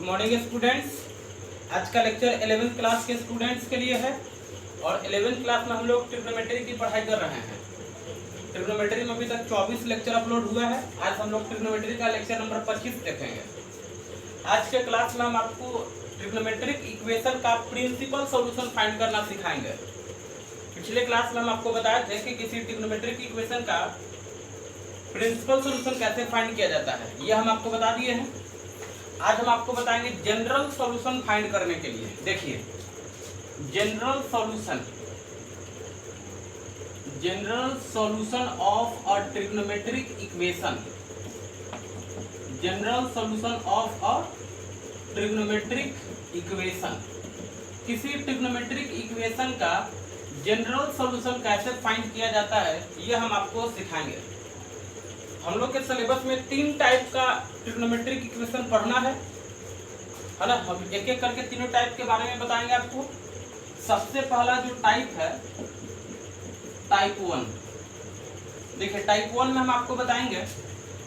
Good morning students. आज का lecture 11th class के स्टूडेंट्स के लिए है और 11th क्लास में हम लोग ट्रिग्नोमेट्री की पढ़ाई कर रहे हैं। ट्रिग्नोमेट्री में अभी तक 24 लेक्चर अपलोड हुआ है। आज हम लोग ट्रिग्नोमेट्री का लेक्चर नंबर 25 देखेंगे। आज के क्लास में हम आपको ट्रिग्नोमेट्रिक इक्वेशन का प्रिंसिपल सॉल्यूशन फाइंड करना सिखाएंगे। पिछले क्लास में हम आपको बताए थे कि किसी ट्रिग्नोमेट्रिक इक्वेशन का प्रिंसिपल सॉल्यूशन कैसे फाइंड किया जाता है, ये हम आपको बता दिए हैं। आज हम आपको बताएंगे जनरल सॉल्यूशन फाइंड करने के लिए। देखिए, general solution of a trigonometric equation. General solution of a trigonometric equation. किसी ट्रिग्नोमेट्रिक इक्वेशन का जनरल सॉल्यूशन कैसे फाइंड किया जाता है, ये हम आपको सिखाएंगे। हम लोग के सिलेबस में 3 टाइप का ट्रिग्नोमेट्रिक इक्वेशन पढ़ना है ना। हम एक एक करके तीनों टाइप के बारे में बताएंगे आपको। सबसे पहला जो टाइप है टाइप 1। देखिए, टाइप 1 में हम आपको बताएंगे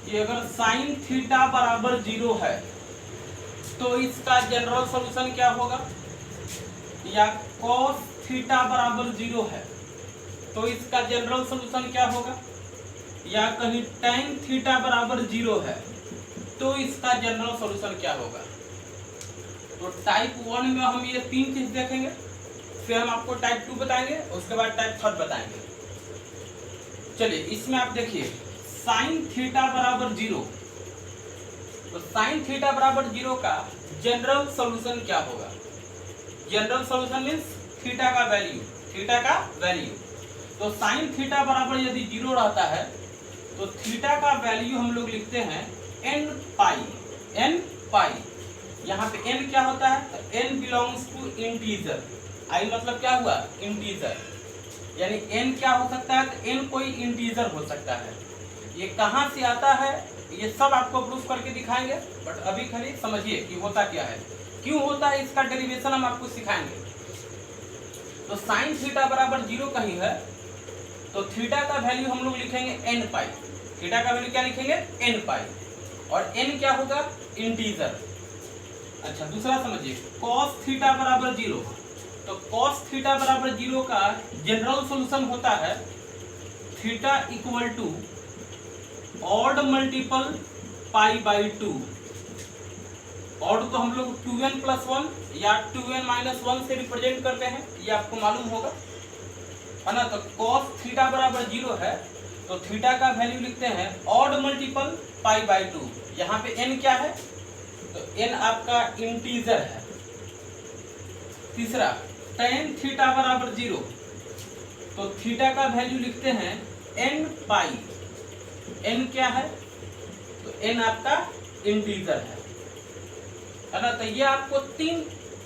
कि अगर साइन थीटा बराबर 0 है तो इसका जनरल सॉल्यूशन क्या होगा, या कॉस थीटा बराबर 0 है तो इसका जनरल सॉल्यूशन क्या होगा, या कहीं tan थीटा बराबर 0 है तो इसका जनरल सॉल्यूशन क्या होगा। तो टाइप 1 में हम ये 3 चीज देखेंगे, फिर हम आपको टाइप 2 बताएंगे, उसके बाद टाइप 3 बताएंगे। चलिए, इसमें आप देखिए साइन थीटा बराबर 0, तो साइन थीटा बराबर 0 का जनरल सॉल्यूशन क्या होगा। जनरल सॉल्यूशन मीन्स थीटा का वैल्यू। तो साइन थीटा बराबर यदि 0 रहता है तो थीटा का वैल्यू हम लोग लिखते हैं n पाई। यहाँ पे n क्या होता है, तो n बिलोंग्स टू इंटीजर। आई मतलब क्या हुआ, इंटीजर। यानी n क्या हो सकता है, तो n कोई इंटीजर हो सकता है। ये कहाँ से आता है ये सब आपको प्रूफ करके दिखाएंगे, बट अभी खाली समझिए कि होता क्या है, क्यों होता है, इसका डेरिवेशन हम आपको सिखाएंगे। तो साइन थीटा बराबर 0 कहीं है तो थीटा का वैल्यू हम लोग लिखेंगे n पाई। थीटा का वैल्यू क्या लिखेंगे, n पाई, और n क्या होगा, इंटीजर। अच्छा, दूसरा समझिए, cos थीटा बराबर 0, तो cos थीटा बराबर 0 का जनरल सॉल्यूशन होता है theta equal to odd multiple pi by 2। Odd को हम लोग 2n + 1 या 2n - 1 से रिप्रेजेंट करते हैं, ये आपको मालूम होगा, है ना। तो cos थीटा बराबर 0 है तो थीटा का वैल्यू लिखते हैं ऑड मल्टीपल पाई बाई 2। यहाँ पे n क्या है, तो n आपका इंटीजर है। तीसरा, tan थीटा बराबर 0, तो थीटा का वैल्यू लिखते हैं n पाई। n क्या है, तो n आपका इंटीजर है ना। तो ये आपको 3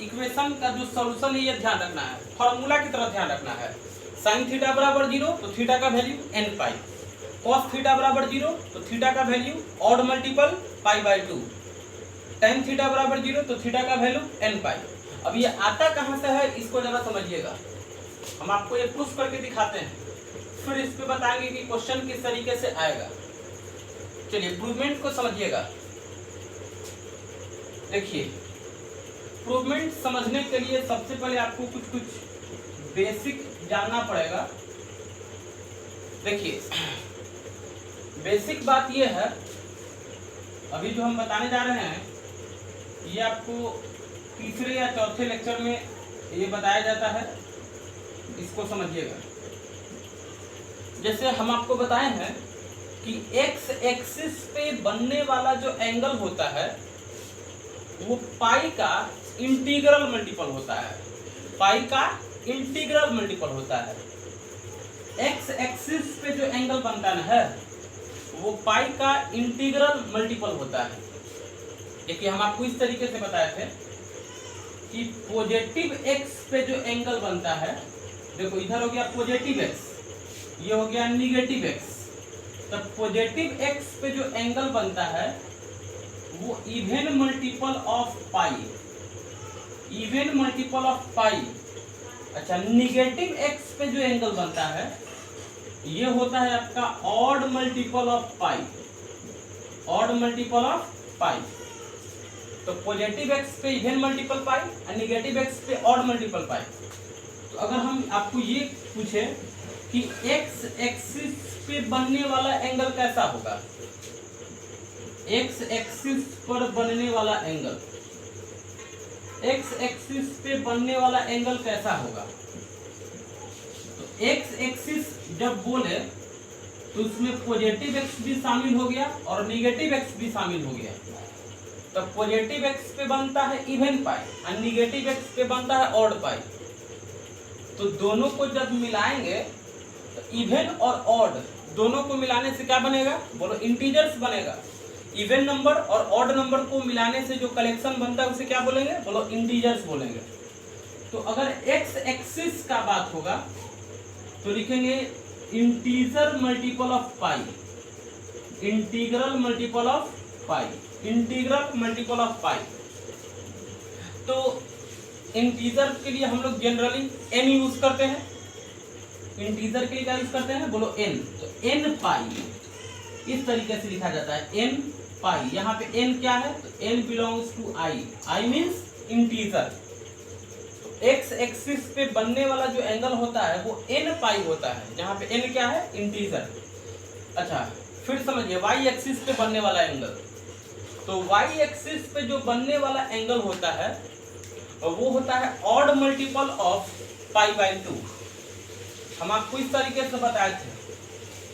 इक्वेशन का जो सॉल्यूशन है ये ध्यान रखना है, फॉर्मूला की तरह ध्यान रखना है। साइन थीटा बराबर 0 तो थीटा का वैल्यू n पाई, कॉस थीटा बराबर 0 तो थीटा का value odd multiple pi by 2, tan theta बराबर 0 तो थीटा का वैल्यू n पाई। अब ये आता कहाँ से है, इसको जरा समझिएगा। हम आपको ये प्रूफ करके दिखाते हैं, फिर इस पे बताएंगे कि क्वेश्चन किस तरीके से आएगा। चलिए, प्रूवमेंट को समझिएगा। देखिए, प्रूवमेंट समझने के लिए सबसे पहले आपको कुछ बेसिक जानना पड़ेगा। देखिए, बेसिक बात ये है, अभी जो हम बताने जा रहे हैं ये आपको तीसरे या चौथे लेक्चर में ये बताया जाता है, इसको समझिएगा। जैसे हम आपको बताए हैं कि x एक्सिस पे बनने वाला जो एंगल होता है वो पाई का इंटीग्रल मल्टीपल होता है। पाई का इंटीग्रल मल्टीपल होता है। x एक्सिस पे जो एंगल बनता है वो पाई का इंटीग्रल मल्टीपल होता है। देखिए, हम आपको इस तरीके से बताए थे कि पॉजिटिव x पे जो एंगल बनता है, देखो इधर हो गया पॉजिटिव x, ये हो गया निगेटिव x। तो पॉजिटिव x पे जो एंगल बनता है वो इवन मल्टीपल ऑफ पाई। अच्छा, निगेटिव x पे जो एंगल बनता है ये होता है आपका ऑड मल्टीपल ऑफ पाई। तो पॉजिटिव एक्स पे इवन मल्टीपल पाई और निगेटिव एक्स पे ऑड मल्टीपल पाई। तो अगर हम आपको ये पूछे कि एक्स एक्सिस पे बनने वाला एंगल कैसा होगा, एक्स एक्सिस पर बनने वाला एंगल, एक्स एक्सिस पे बनने वाला एंगल कैसा होगा। तो एक्स एक्सिस जब बोले तो उसमें पॉजिटिव एक्स भी शामिल हो गया और निगेटिव एक्स भी शामिल हो गया। तो पॉजिटिव एक्स पे बनता है इवन पाई और निगेटिव एक्स पे बनता है ऑड पाई। तो दोनों को जब मिलाएंगे तो इवन और ऑड दोनों को मिलाने से क्या बनेगा, बोलो इंटीजर्स बनेगा। इवन नंबर और ऑड नंबर को मिलाने से जो कलेक्शन बनता है उसे क्या बोलेंगे, बोलो इंटीजर्स बोलेंगे। तो अगर एक्स एक्सिस का बात होगा तो लिखेंगे integer multiple of pi, integral multiple of pi, integral multiple of pi. तो इंटीजर के लिए हम लोग जनरली n यूज करते हैं, इंटीजर के लिए क्या यूज करते हैं, बोलो n। तो n पाई इस तरीके से लिखा जाता है, n पाई। यहाँ पे n क्या है, तो n belongs to i, i means integer. X axis पे बनने वाला जो एंगल होता है वो n पाई होता है, जहाँ पे n क्या है, इंटीजर। अच्छा फिर समझिए वाई एक्सिस पे बनने वाला एंगल। तो वाई एक्सिस पे जो बनने वाला एंगल होता है वो होता है odd multiple of pi by 2। हम आपको इस तरीके से बताए थे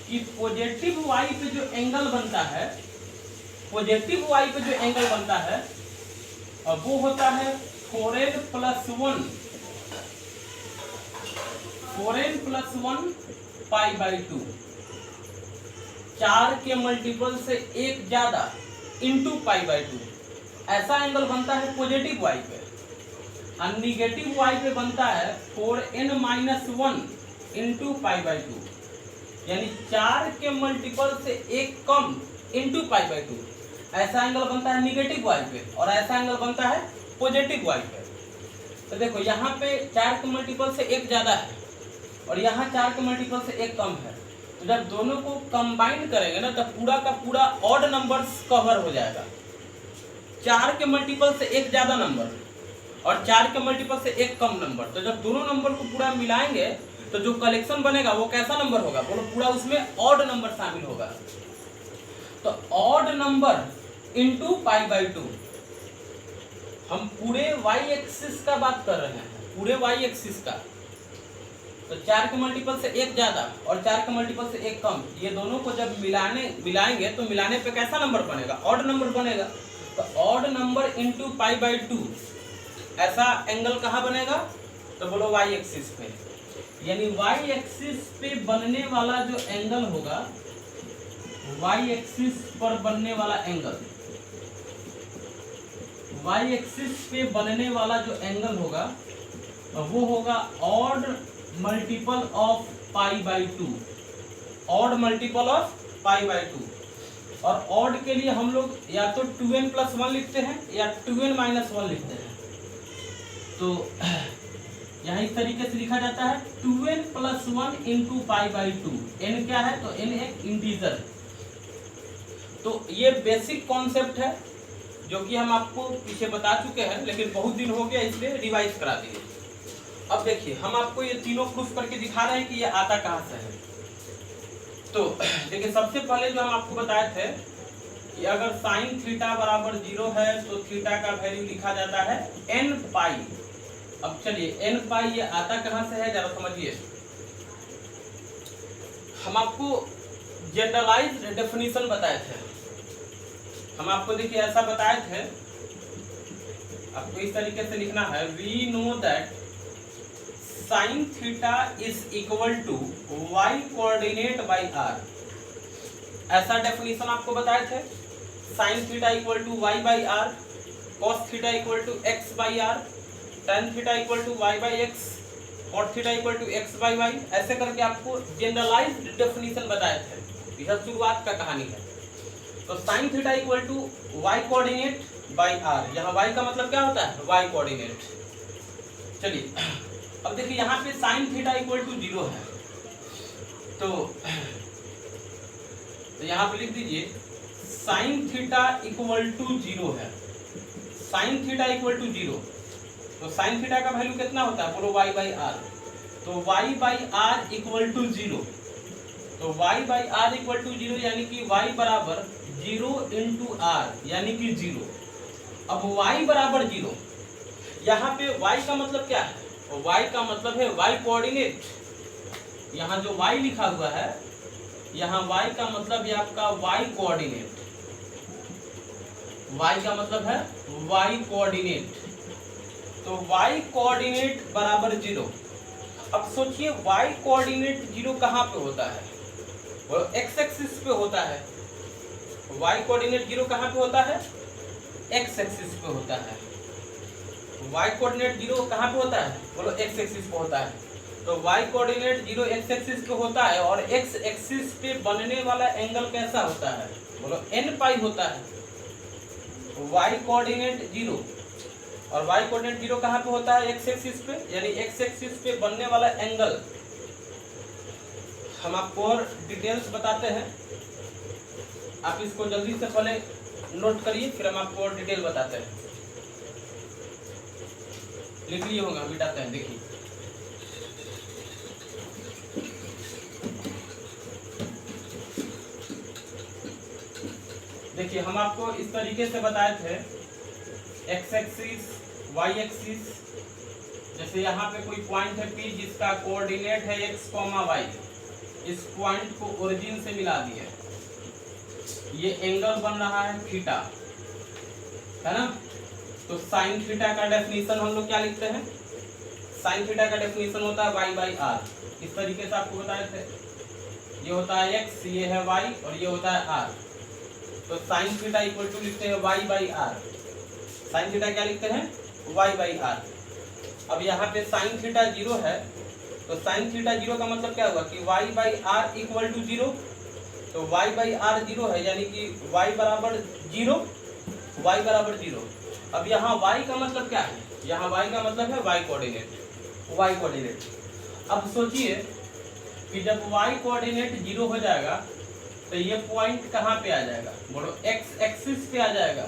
कि पॉजिटिव वाई पे जो एंगल बनता है, पॉजिटिव वाई पे जो एंगल बनता है वो होता है 4n plus 1, 4n plus 1 pi by 2। 4 के मल्टीपल से एक ज्यादा इंटू पाई बाई 2, ऐसा एंगल बनता है पॉजिटिव वाई पे। और निगेटिव वाई पे बनता है 4n minus 1 into pi by 2, यानी 4 के मल्टीपल से एक कम इंटू पाई बाई 2। ऐसा एंगल बनता है निगेटिव वाई पे और ऐसा एंगल बनता है पॉजिटिव वाई पे। तो देखो यहाँ पे 4 के मल्टीपल से एक ज्यादा है और यहाँ 4 के मल्टीपल से एक कम है। तो जब दोनों को कंबाइन करेंगे ना तो पूरा का पूरा ऑड नंबर्स कवर हो जाएगा। 4 के मल्टीपल से एक ज्यादा नंबर और 4 के मल्टीपल से एक कम नंबर। तो जब दोनों नंबर को पूरा मिलाएंगे तो जो कलेक्शन बनेगा वो कैसा नंबर होगा, बोलो पूरा उसमें ऑड नंबर शामिल होगा। तो odd number into pi by 2। हम पूरे वाई एक्सिस का बात कर रहे हैं, पूरे वाई एक्सिस का। तो 4 के मल्टीपल से एक ज्यादा और 4 के मल्टीपल से एक कम, ये दोनों को जब मिलाएंगे तो मिलाने पे कैसा नंबर बनेगा, ऑड नंबर बनेगा। तो odd number into pi by 2 ऐसा एंगल कहाँ बनेगा, तो बोलो वाई एक्सिस पे। यानी वाई एक्सिस पे बनने वाला जो एंगल होगा, वाई एक्सिस पर बनने वाला एंगल, वाई एक्सिस पे बनने वाला जो एंगल होगा वो होगा odd multiple of pi by 2, odd multiple of pi by 2। और ऑड के लिए हम लोग या तो 2n प्लस 1 लिखते हैं या 2n माइनस 1 लिखते हैं। तो यहाँ इस तरीके से लिखा जाता है 2n plus 1 into pi by 2। n क्या है, तो n एक इंटीजर। तो ये बेसिक कॉन्सेप्ट है जो कि हम आपको पीछे बता चुके हैं, लेकिन बहुत दिन हो गया इसलिए रिवाइज करा दिए। अब देखिए हम आपको ये तीनों प्रूफ करके दिखा रहे हैं कि ये आता कहाँ से है। तो देखिए सबसे पहले जो हम आपको बताए थे कि अगर साइन थीटा बराबर 0 है तो थीटा का वैल्यू लिखा जाता है n पाई। अब चलिए n पाई ये आता कहाँ से है जरा समझिए। हम आपको जनरलाइज्ड डेफिनेशन बताए थे, हम आपको देखिए ऐसा बताए थे, आपको इस तरीके से लिखना है, we know that sine theta is equal to Y coordinate by R. ऐसा डेफिनेशन आपको बताए थे, sine theta equal to Y by R, cos theta equal to X by R, tan theta equal to Y by X, cot theta equal to X by Y. ऐसे करके आपको generalised definition बताए थे। यह शुरुआत का कहानी है। तो sine theta equal to Y coordinate by R, यहाँ वाई का मतलब क्या होता है, वाई कोऑर्डिनेट। चलिए अब देखिए यहाँ पे साइन थीटा इक्वल टू 0 है, तो यहाँ पे लिख दीजिए साइन थीटा इक्वल टू 0 है, साइन थीटा इक्वल टू 0, तो साइन थीटा का वैल्यू कितना होता है, बोलो y बाई आर। तो y by R equal to 0, तो y by R equal to 0 यानी कि y बराबर 0 इंटू आर यानी कि 0। अब y बराबर 0, यहाँ पे y का मतलब क्या है, y का मतलब है y कोऑर्डिनेट। यहाँ जो y लिखा हुआ है, यहाँ y का मतलब है आपका y कोऑर्डिनेट, y का मतलब है y कोऑर्डिनेट। तो y कोऑर्डिनेट बराबर 0। अब सोचिए y कोऑर्डिनेट 0 कहाँ पे होता है, वो x एक्सिस पे होता है। y कोऑर्डिनेट 0 कहाँ पे होता है, x एक्सिस पे होता है। y कोऑर्डिनेट 0 कहाँ पे होता है, बोलो x एक्सिस पे होता है। तो y कोऑर्डिनेट 0 x एक्सिस पे होता है और x एक्सिस पे बनने वाला एंगल कैसा होता है, बोलो n पाई होता है। y कोऑर्डिनेट 0 और y कोऑर्डिनेट 0 कहाँ पे होता है, x एक्सिस पे, यानी x एक्सिस पे बनने वाला एंगल हम आपको और डिटेल्स बताते हैं। आप इसको जल्दी से पहले नोट करिए, फिर हम आपको और डिटेल बताते हैं। लिख लिए होगा, मिटाते हैं, देखिए। देखिए हम आपको इस तरीके से बताए थे, x एक्सिस y एक्सिस, जैसे यहाँ पे कोई पॉइंट है P जिसका कोऑर्डिनेट है x, y, इस पॉइंट को ओरिजिन से मिला दिए, ये एंगल बन रहा है थीटा, है ना। तो साइन थीटा का डेफिनेशन हम लोग क्या लिखते हैं, साइन थीटा का डेफिनेशन होता है y बाई आर। इस तरीके से आपको बताए थे, ये होता है x, ये है y और ये होता है r। तो साइन थीटा इक्वल टू लिखते हैं y by R. Sine theta क्या लिखते हैं, y बाई आर। अब यहाँ पे साइन थीटा 0 है, तो साइन थीटा 0 का मतलब क्या हुआ कि y by R equal to 0। तो y बाई आर 0 है, यानी कि y बराबर 0, y बराबर 0। अब यहाँ y का मतलब क्या है, यहाँ y का मतलब है y कोऑर्डिनेट, y कोऑर्डिनेट। अब सोचिए कि जब y कोऑर्डिनेट 0 हो जाएगा तो ये पॉइंट कहाँ पे आ जाएगा, बोलो x एक्सिस पे आ जाएगा।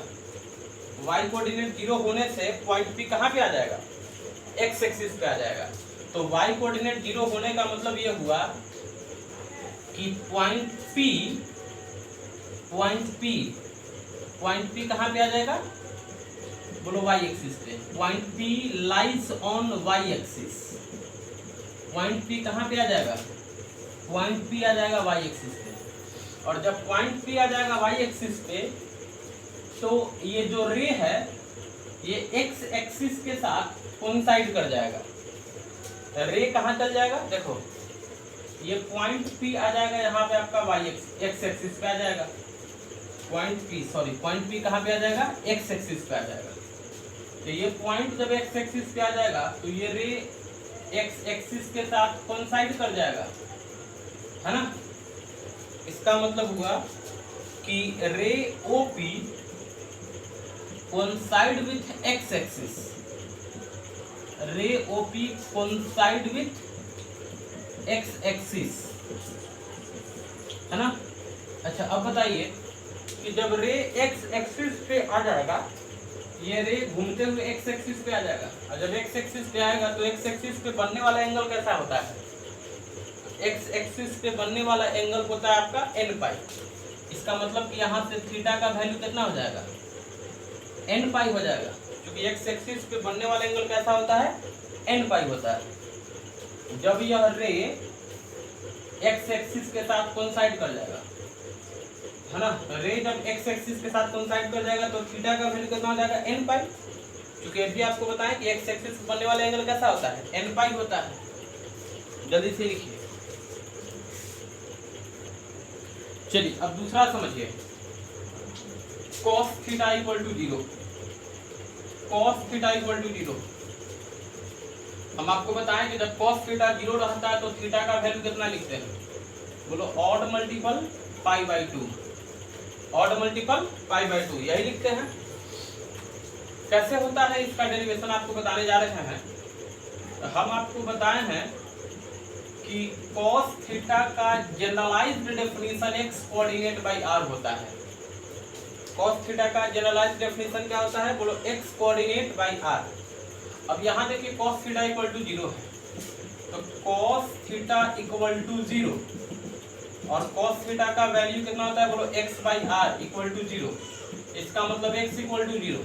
y कोऑर्डिनेट 0 होने से पॉइंट P कहाँ पे आ जाएगा, x एक्सिस पे आ जाएगा। तो y कोऑर्डिनेट 0 होने का मतलब ये हुआ कि पॉइंट P कहाँ पे आ जाएगा, बोलो y एक्सिस पे। Point P lies on y axis. Point P कहाँ पे आ जाएगा, पॉइंट P आ जाएगा y एक्सिस पे। और जब पॉइंट P आ जाएगा y एक्सिस पे, तो ये जो रे है ये x एक्सिस के साथ कोइंसाइड कर जाएगा। रे कहाँ चल जाएगा, देखो ये पॉइंट P आ जाएगा यहाँ पे आपका x एक्सिस पे आ जाएगा। पॉइंट P कहाँ पे आ जाएगा, x एक्सिस पे आ जाएगा। तो ये पॉइंट जब x एक्सिस पे आ जाएगा तो ये रे x एक्सिस के साथ कोइंसाइड कर जाएगा, है ना। इसका मतलब हुआ कि रे OP coincide with x axis, रे OP coincide with x axis, है ना। अच्छा अब बताइए कि जब रे x एक्सिस पे आ जाएगा, ये रे घूमते हुए x एक्सिस पे आ जाएगा, और जब x एक्सिस पे आएगा तो x एक्सिस पे बनने वाला एंगल कैसा होता है, x एक्सिस पे बनने वाला एंगल होता है आपका n पाई। इसका मतलब कि यहाँ से थीटा का वैल्यू कितना हो जाएगा, n पाई हो जाएगा, क्योंकि x एक्सिस पे बनने वाला एंगल कैसा होता है, n पाई होता है। जब यह रे x एक्सिस के साथ कोइंसाइड कर जाएगा, है ना, रे जब x एक्सिस के साथ कोइंसाइड कर जाएगा तो थीटा का वैल्यू कितना हो जाएगा, n पाई। क्योंकि अभी आपको बताएं कि x एक्सिस पे बनने वाला एंगल कैसा होता है, n पाई होता है। जल्दी से लिखिए। चलिए अब दूसरा समझिए, cos theta equal to 0। cos theta equal to 0 हम आपको बताएं कि जब cos थीटा 0 रहता है तो थीटा का वैल्यू कितना लिखते हैं, बोलो odd multiple pi by 2, odd multiple pi by 2 यही लिखते हैं। कैसे होता है इसका डेरिवेशन आपको बताने जा रहे हैं। हम आपको बताए हैं कि cos थीटा का generalised definition x coordinate by r होता है। cos थीटा का जनरलाइज्ड डेफिनेशन क्या होता है, बोलो x कोऑर्डिनेट बाई r। अब यहाँ देखिए cos थीटा इक्वल टू 0 है, तो cos थीटा इक्वल टू 0 और cos थीटा का वैल्यू कितना होता है, बोलो x by r equal to 0। इसका मतलब x इक्वल टू 0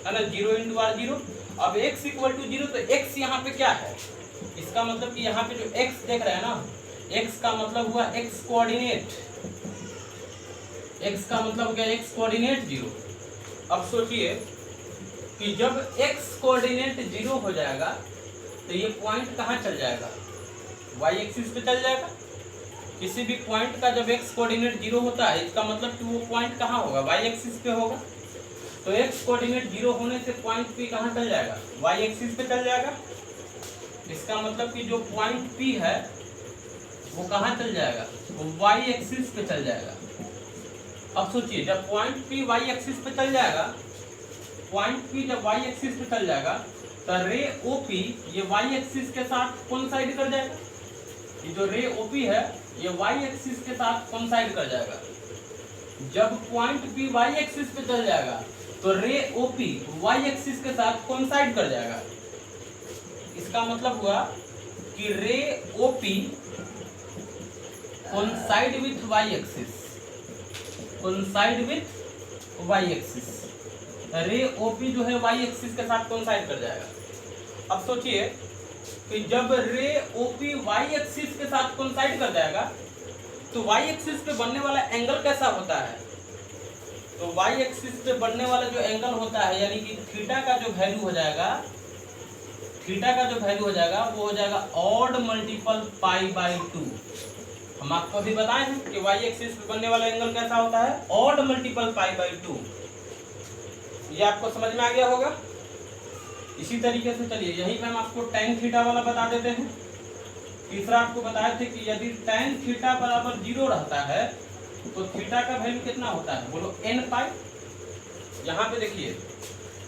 है ना, 0 इंटू आर 0। अब x इक्वल टू 0 तो x यहाँ पे क्या है, इसका मतलब कि यहाँ पे जो x देख रहे हैं ना, x का मतलब हुआ x कोऑर्डिनेट, x का मतलब क्या, x कोऑर्डिनेट 0। अब सोचिए कि जब x कोऑर्डिनेट 0 हो जाएगा तो ये पॉइंट कहाँ चल जाएगा, y एक्सिस पे चल जाएगा। किसी भी पॉइंट का जब x कोऑर्डिनेट 0 होता है, इसका मतलब कि वो पॉइंट कहाँ होगा, y एक्सिस पे होगा। तो x कोऑर्डिनेट 0 होने से पॉइंट P कहाँ चल जाएगा, y एक्सिस पे चल जाएगा। इसका मतलब कि जो पॉइंट P है वो कहाँ चल जाएगा, वो y एक्सिस पे चल जाएगा। अब सोचिए जब पॉइंट P y एक्सिस पे चल जाएगा, पॉइंट P जब y एक्सिस पे चल जाएगा तो रे OP ये y एक्सिस के साथ कोइंसाइड कर जाएगा। ये जो रे OP है ये y एक्सिस के साथ कोइंसाइड कर जाएगा। जब पॉइंट P y एक्सिस पे चल जाएगा तो रे OP y एक्सिस के साथ कोइंसाइड कर जाएगा। इसका मतलब हुआ कि रे OP coincide with y axis, coincide with y axis. रे OP जो है y एक्सिस के साथ कोइंसाइड कर जाएगा। अब सोचिए कि जब रे OP y एक्सिस के साथ कोइंसाइड कर जाएगा तो y एक्सिस पे बनने वाला एंगल कैसा होता है, तो y एक्सिस पे बनने वाला जो एंगल होता है यानी कि थीटा का जो वैल्यू हो जाएगा, थीटा का जो वैल्यू हो जाएगा वो हो जाएगा ऑड मल्टीपल पाई बाई 2। हम आपको अभी बताए हैं कि y एक्सिस पे बनने वाला एंगल कैसा होता है, ऑड मल्टीपल पाई बाई 2। ये आपको समझ में आ गया होगा। इसी तरीके से चलिए यहीं पे हम आपको tan थीटा वाला बता देते हैं। तीसरा आपको बताए थे कि यदि tan थीटा बराबर 0 रहता है तो थीटा का वैल्यू कितना होता है, बोलो n पाई। यहाँ पे देखिए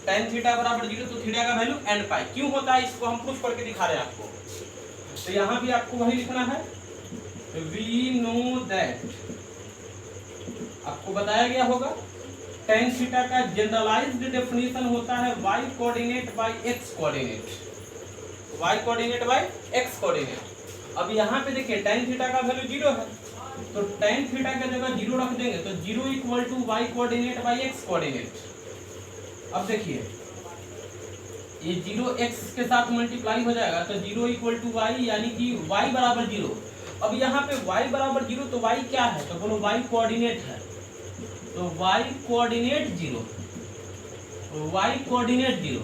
tan थीटा बराबर 0 तो थीटा का वैल्यू n पाई क्यों होता है, इसको हम प्रूफ करके दिखा रहे हैं आपको। तो यहाँ भी आपको वही लिखना है, वी नो दैट, आपको बताया गया होगा tan थीटा का जनरलाइज्ड डेफिनेशन होता है y coordinate by x coordinate, y coordinate by x coordinate. अब यहाँ पे देखिए tan थीटा का वैल्यू 0 है तो tan थीटा की जगह 0 रख देंगे तो 0 equal to y coordinate by x coordinate. अब देखिए ये 0 x के साथ मल्टीप्लाई हो जाएगा तो 0 इक्वल टू y यानी कि y बराबर 0। अब यहाँ पे y बराबर 0 तो y क्या है, तो बोलो y कोऑर्डिनेट है, तो y कोऑर्डिनेट 0, y कोऑर्डिनेट 0।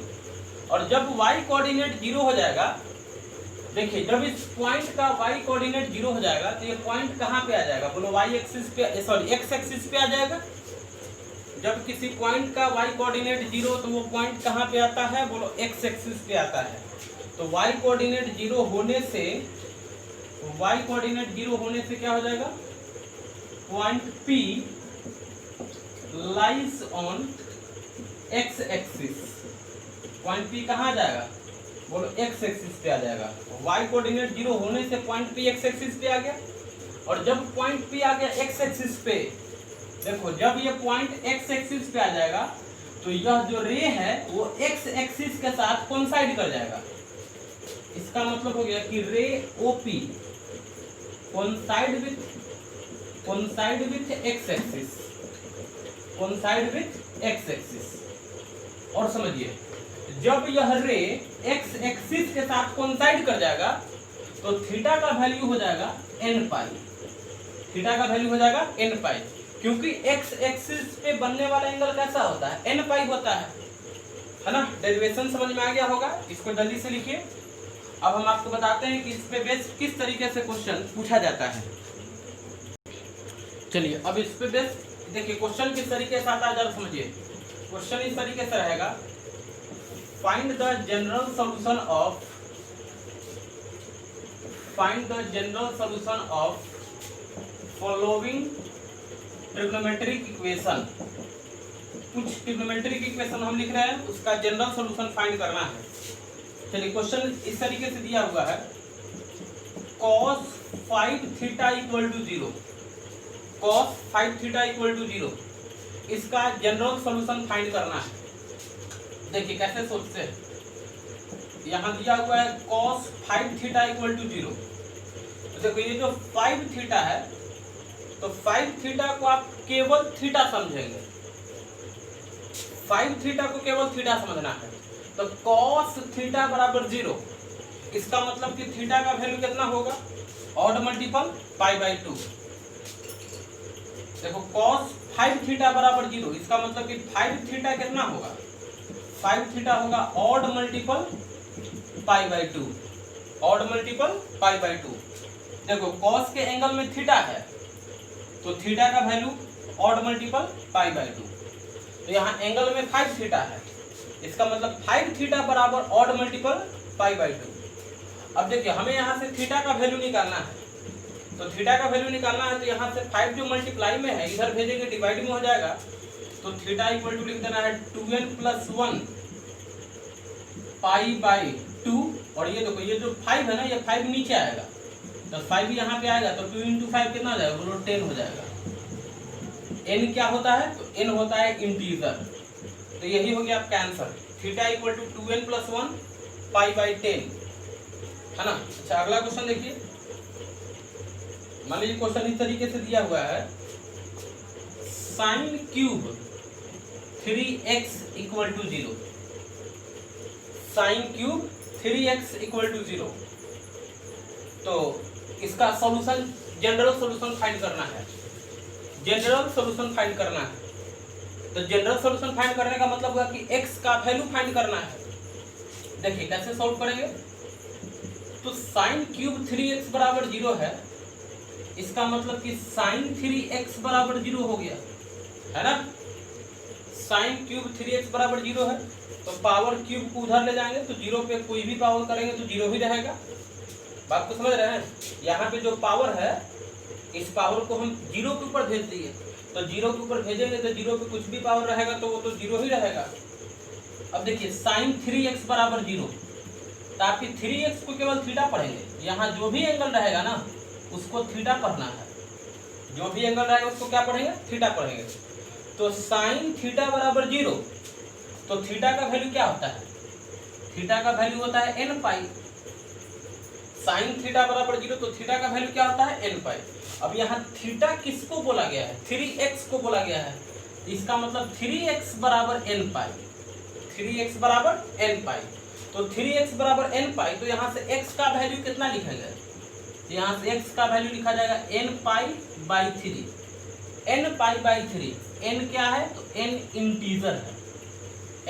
और जब y कोऑर्डिनेट 0 हो जाएगा, देखिए जब इस पॉइंट का y कोऑर्डिनेट 0 हो जाएगा तो ये पॉइंट कहाँ पे आ जाएगा, बोलो y एक्सिस पे, सॉरी x एक्सिस पे आ जाएगा। जब किसी पॉइंट का y कोऑर्डिनेट 0 तो वो पॉइंट कहाँ पे आता है, बोलो x एक्सिस पे आता है। तो y कोऑर्डिनेट 0 होने से, y कोऑर्डिनेट 0 होने से क्या हो जाएगा, point P lies on x axis, point P कहाँ जाएगा, बोलो x एक्सिस पे आ जाएगा। y कोऑर्डिनेट 0 होने से पॉइंट P x एक्सिस पे आ गया। और जब पॉइंट P आ गया x एक्सिस पे, देखो जब ये पॉइंट x एक्सिस पे आ जाएगा तो यह जो रे है वो x एक्सिस के साथ कोइंसाइड कर जाएगा। इसका मतलब हो गया कि रे OP coincide with x axis, coincide with x axis. और समझिए जब यह रे x एक्सिस के साथ कोइंसाइड कर जाएगा तो थीटा का वैल्यू हो जाएगा n पाई, थीटा का वैल्यू हो जाएगा n पाई, क्योंकि x एक्सिस पे बनने वाला एंगल कैसा होता है, n पाई होता है ना। डेरिवेशन समझ में आ गया होगा, इसको जल्दी से लिखिए। अब हम आपको बताते हैं कि इस पे बेस किस तरीके से क्वेश्चन पूछा जाता है। चलिए अब इस पे बेस देखिए क्वेश्चन किस तरीके से आता है, जरा समझिए। क्वेश्चन इस तरीके से रहेगा, find the general solution of following trigonometric equation. कुछ ट्रिग्नोमेट्रिक इक्वेशन हम लिख रहे हैं, उसका जनरल सॉल्यूशन फाइंड करना है। चलिए क्वेश्चन इस तरीके से दिया हुआ है, cos 5 theta equal to 0, cos 5 theta equal to 0 इसका जनरल सॉल्यूशन फाइंड करना है। देखिए कैसे सोचते हैं, यहाँ दिया हुआ है cos 5 थीटा इक्वल टू 0। तो देखो ये जो 5 थीटा है, तो 5 थीटा को आप केवल थीटा समझेंगे, 5 थीटा को केवल थीटा समझना है। तो cos थीटा बराबर 0, इसका मतलब कि थीटा का वैल्यू कितना होगा, ऑड मल्टीपल पाई बाई 2। देखो cos 5 थीटा बराबर 0, इसका मतलब कि 5 थीटा कितना होगा, 5 थीटा होगा odd multiple pi by 2, odd multiple pi by 2। देखो cos के एंगल में थीटा है, तो थीटा का value odd multiple pi by 2। तो यहाँ एंगल में 5 थीटा है, इसका मतलब 5 थीटा बराबर ऑड मल्टीपल पाई बाई 2। अब देखिए हमें यहाँ से थीटा का वैल्यू निकालना है, तो थीटा का वैल्यू निकालना है तो यहाँ से 5 जो मल्टीप्लाई में है इधर भेजेंगे डिवाइड में हो जाएगा, तो थीटा इक्वल टू लिख देना है 2n प्लस 1 पाई बाई 2। और ये देखो ये जो 5 है ना, ये 5 नीचे आएगा, तो 5 यहाँ पे आएगा, तो 2 इंटू 5 कितना हो जाएगा, बोलो 10 हो जाएगा। n क्या होता है, तो n होता है इंटीजर। तो यही हो गया आपका answer, theta equal to 2n plus 1 pi by 10, है ना। अच्छा अगला क्वेश्चन देखिए, मान लीजिए क्वेश्चन इस तरीके से दिया हुआ है, sine cube 3x equal to 0, sine cube 3x equal to 0। तो इसका सॉल्यूशन जनरल सॉल्यूशन फाइंड करना है, जनरल सॉल्यूशन फाइंड करना है। तो जनरल सॉल्यूशन फाइंड करने का मतलब हुआ कि x का वैल्यू फाइंड करना है। देखिए कैसे सॉल्व करेंगे, तो साइन क्यूब 3x बराबर 0 है, इसका मतलब कि साइन 3x बराबर 0 हो गया, है ना। साइन क्यूब 3x बराबर 0 है, तो पावर क्यूब को उधर ले जाएंगे, तो 0 पे कोई भी पावर करेंगे तो 0 ही रहेगा। बात को समझ रहे हैं, यहाँ पे जो पावर है इस पावर को हम 0 के ऊपर भेज दिए, तो 0 के ऊपर भेजेंगे तो 0 पे कुछ भी पावर रहेगा तो वो तो 0 ही रहेगा। अब देखिए साइन 3x बराबर 0, तो आपकी 3x को केवल थीटा पढ़ेंगे, यहाँ जो भी एंगल रहेगा ना उसको थीटा पढ़ना है, जो भी एंगल रहेगा उसको क्या पढ़ेंगे, थीटा पढ़ेंगे। तो साइन थीटा बराबर 0, तो थीटा का वैल्यू क्या होता है, थीटा का वैल्यू होता है n पाई। साइन थीटा बराबर 0, तो थीटा का वैल्यू क्या होता है, n पाई। अब यहाँ थीटा किसको बोला गया है, 3x को बोला गया है, इसका मतलब 3x बराबर n पाई, 3x बराबर n पाई। तो 3x बराबर n पाई, तो यहाँ से x का वैल्यू कितना लिखेंगे, यहाँ से x का वैल्यू लिखा जाएगा n pi by 3, n pi by 3। n क्या है, तो n इंटीजर है,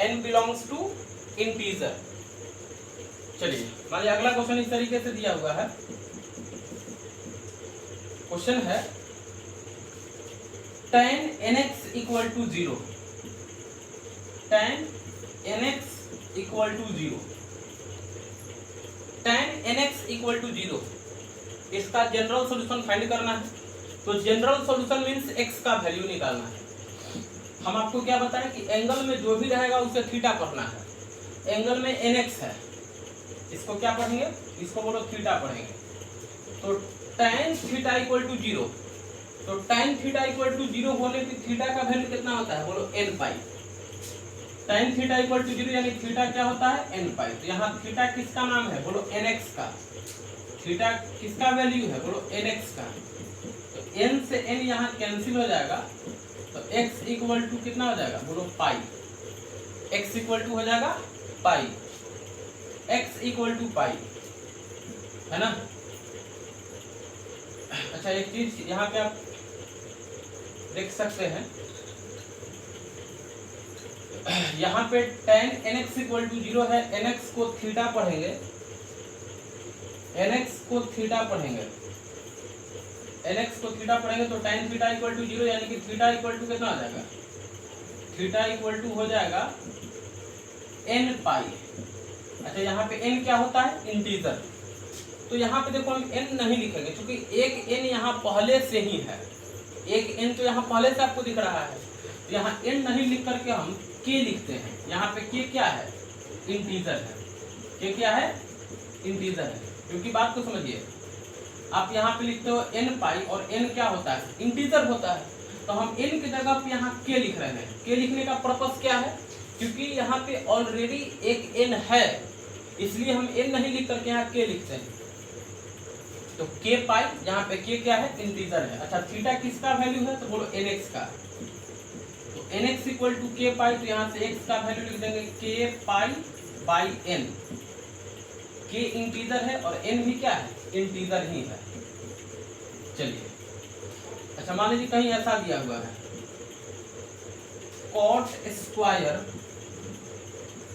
n बिलोंग्स टू इंटीजर। चलिए मान लीजिए अगला क्वेश्चन इस तरीके से दिया हुआ है, क्वेश्चन है tan nx equal to 0, tan nx equal to 0, tan nx equal to 0, इसका जनरल सॉल्यूशन फाइंड करना है। तो जनरल सॉल्यूशन मींस x का वैल्यू निकालना है। हम आपको क्या बताएं कि एंगल में जो भी रहेगा उसे थीटा पढ़ना है। एंगल में nx है, इसको क्या पढ़ेंगे, इसको बोलो थीटा पढ़ेंगे। तो tan थीटा इक्वल टू 0, तो tan थीटा इक्वल टू 0 होने पे थीटा का वैल्यू कितना होता है, बोलो n pi. tan theta equal to 0 यानी थीटा क्या होता है, n पाई। तो यहाँ थीटा किसका नाम है, बोलो nx का। थीटा किसका वैल्यू है, बोलो nx का। तो n से n यहाँ कैंसिल हो जाएगा, तो x इक्वल टू कितना हो जाएगा, बोलो पाई। x इक्वल टू हो जाएगा पाई, x इक्वल टू पाई, है ना। अच्छा एक चीज यहाँ पे आप देख सकते हैं, यहाँ पे tan nx इक्वल टू 0 है, nx को थीटा पढ़ेंगे, nx को थीटा पढ़ेंगे, nx को थीटा पढ़ेंगे, तो tan थीटा इक्वल टू 0 यानी कि थीटा इक्वल टू कितना हो जाएगा, थीटा इक्वल टू हो जाएगा n पाई। अच्छा यहाँ पे n क्या होता है, इंटीजर। तो यहाँ पे देखो हम n नहीं लिखेंगे, क्योंकि एक n यहाँ पहले से ही है, एक n तो यहाँ पहले से आपको दिख रहा है, तो यहाँ n नहीं लिख करके हम k लिखते हैं। यहाँ पे k क्या है, इंटीजर है, k क्या है, इंटीजर है। क्योंकि बात को समझिए, आप यहाँ पे लिखते हो n पाई और n क्या होता है, इंटीजर होता है। तो हम n की जगह पे यहाँ k लिख रहे हैं। k लिखने का पर्पस क्या है, क्योंकि यहाँ पे ऑलरेडी एक n है, इसलिए हम n नहीं लिख करके यहाँ k लिखते हैं। तो k पाई, यहाँ पे k क्या है, इंटीजर है। अच्छा, थीटा किसका वैल्यू है, तो बोलो nx का। तो nx इक्वल टू k पाई, तो यहाँ से x का वैल्यू लिख देंगे k pi by n। k integer है और n भी क्या है, इंटीजर ही है। चलिए, अच्छा मान लीजिए कहीं ऐसा दिया हुआ है cot square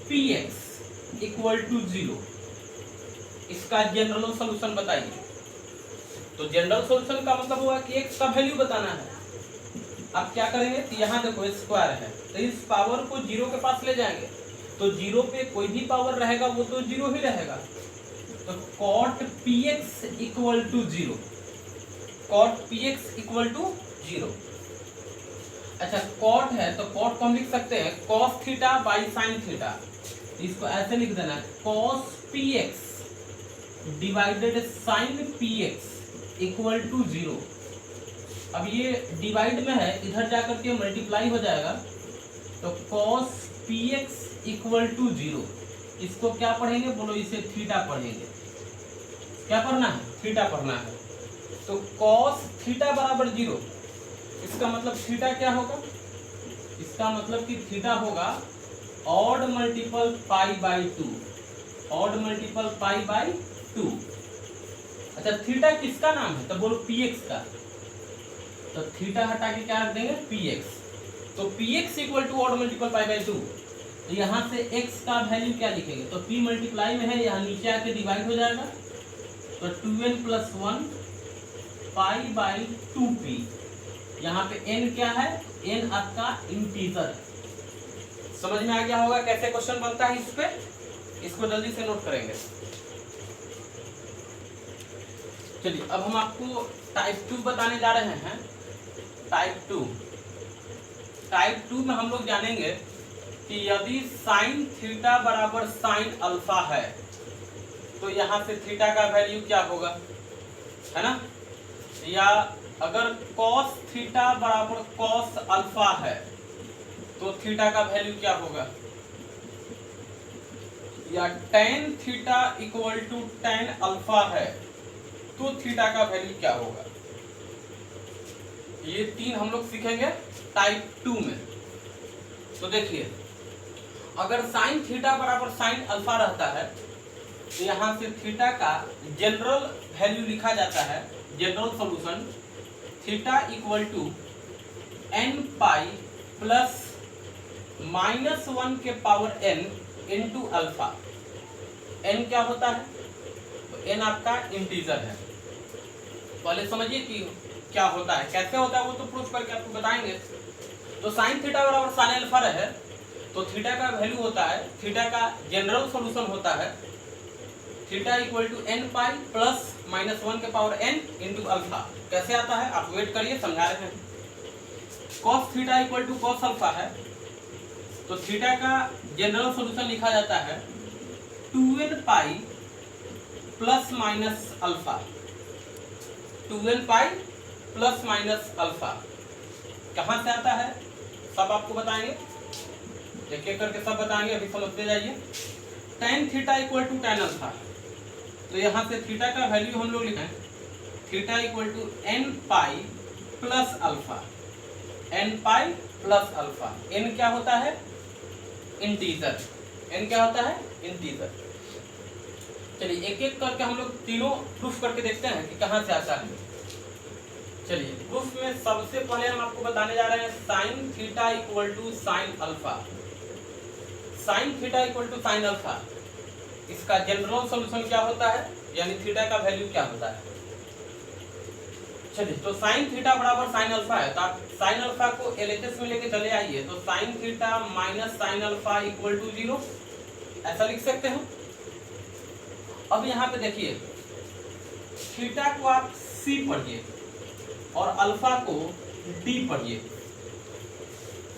px equal to 0, इसका जनरल सॉल्यूशन बताइए। तो जनरल सॉल्यूशन का मतलब हुआ कि x का वैल्यू बताना है। अब क्या करेंगे, तो यहाँ देखो स्क्वायर है, तो इस पावर को 0 के पास ले जाएंगे, तो 0 पे कोई भी पावर रहेगा वो तो 0 ही रहेगा। तो cot px equal to 0, cot px equal to 0। अच्छा, cot है तो cot को हम लिख सकते हैं cos theta by sine theta. इसको ऐसे लिख देना, cos px divided sine px equal to 0। अब ये डिवाइड में है, इधर जाकर के मल्टीप्लाई हो जाएगा, तो cos px इक्वल टू 0। इसको क्या पढ़ेंगे, बोलो इसे थीटा पढ़ेंगे। क्या पढ़ना है, थीटा पढ़ना है। तो cos थीटा बराबर 0, इसका मतलब थीटा क्या होगा, इसका मतलब कि थीटा होगा odd multiple pi by 2, odd multiple pi by 2। अच्छा, थीटा किसका नाम है, तो बोलो px का। तो थीटा हटा के क्या रख देंगे, px। तो px equal to odd multiple pi by 2। तो यहाँ से x का वैल्यू क्या लिखेंगे, तो p मल्टीप्लाई में है, यहाँ नीचे आके डिवाइड हो जाएगा, तो 2n plus 1 pi by 2p। यहाँ पे n क्या है, n आपका इंटीजर है। समझ में आ गया होगा कैसे क्वेश्चन बनता है इस पे, इसको जल्दी से नोट करेंगे। चलिए, अब हम आपको टाइप 2 बताने जा रहे हैं। टाइप 2 में हम लोग जानेंगे कि यदि साइन थीटा बराबर साइन अल्फा है, तो यहाँ से थीटा का वैल्यू क्या होगा, है ना। या अगर cos थीटा बराबर cos अल्फा है, तो थीटा का वैल्यू क्या होगा। या tan theta equal to tan alpha है, तो थीटा का वैल्यू क्या होगा। ये 3 हम लोग सीखेंगे टाइप 2 में। तो देखिए, अगर साइन थीटा बराबर साइन अल्फा रहता है, तो यहाँ से थीटा का जनरल वैल्यू लिखा जाता है, general solution theta equal to n pi plus -1 के power n into alpha. n क्या होता है, तो n आपका इंटीजर है। पहले समझिए कि क्या होता है, कैसे होता है, वो तो प्रूफ करके आपको बताएंगे। तो साइन थीटा बराबर साइन अल्फा रहे, तो थीटा का वैल्यू होता है, थीटा का जनरल सॉल्यूशन होता है theta equal to n pi plus -1 के पावर n इंटू अल्फा। कैसे आता है, आप वेट करिए, समझा रहे हैं। cos theta equal to cos alpha है, तो थीटा का जनरल सॉल्यूशन लिखा जाता है 2n pi plus minus alpha, 2n pi plus minus alpha. कहाँ से आता है, सब आपको बताएंगे, एक एक करके सब बताएंगे, अभी समझते जाइए। tan theta equal to tan alpha, तो यहाँ से थीटा का वैल्यू हम लोग लिखें theta equal to n pi plus alpha, n pi plus alpha. n क्या होता है, इंटीजर। n क्या होता है, इंटीजर। चलिए एक एक करके हम लोग तीनों प्रूफ करके देखते हैं कि कहाँ से आता है। चलिए, प्रूफ में सबसे पहले हम आपको बताने जा रहे हैं sine theta equal to sine alpha. Sine theta equal to sine alpha, इसका जनरल सॉल्यूशन क्या होता है, यानी थीटा का वैल्यू क्या होता है। चलिए, तो साइन थीटा बराबर साइन अल्फा है, तो आप साइन अल्फा को एलएचएस में लेके चले आइए, तो sine theta minus sine alpha equal to 0, ऐसा लिख सकते हो। अब यहाँ पे देखिए, थीटा को आप सी पढ़िए और अल्फा को डी पढ़िए,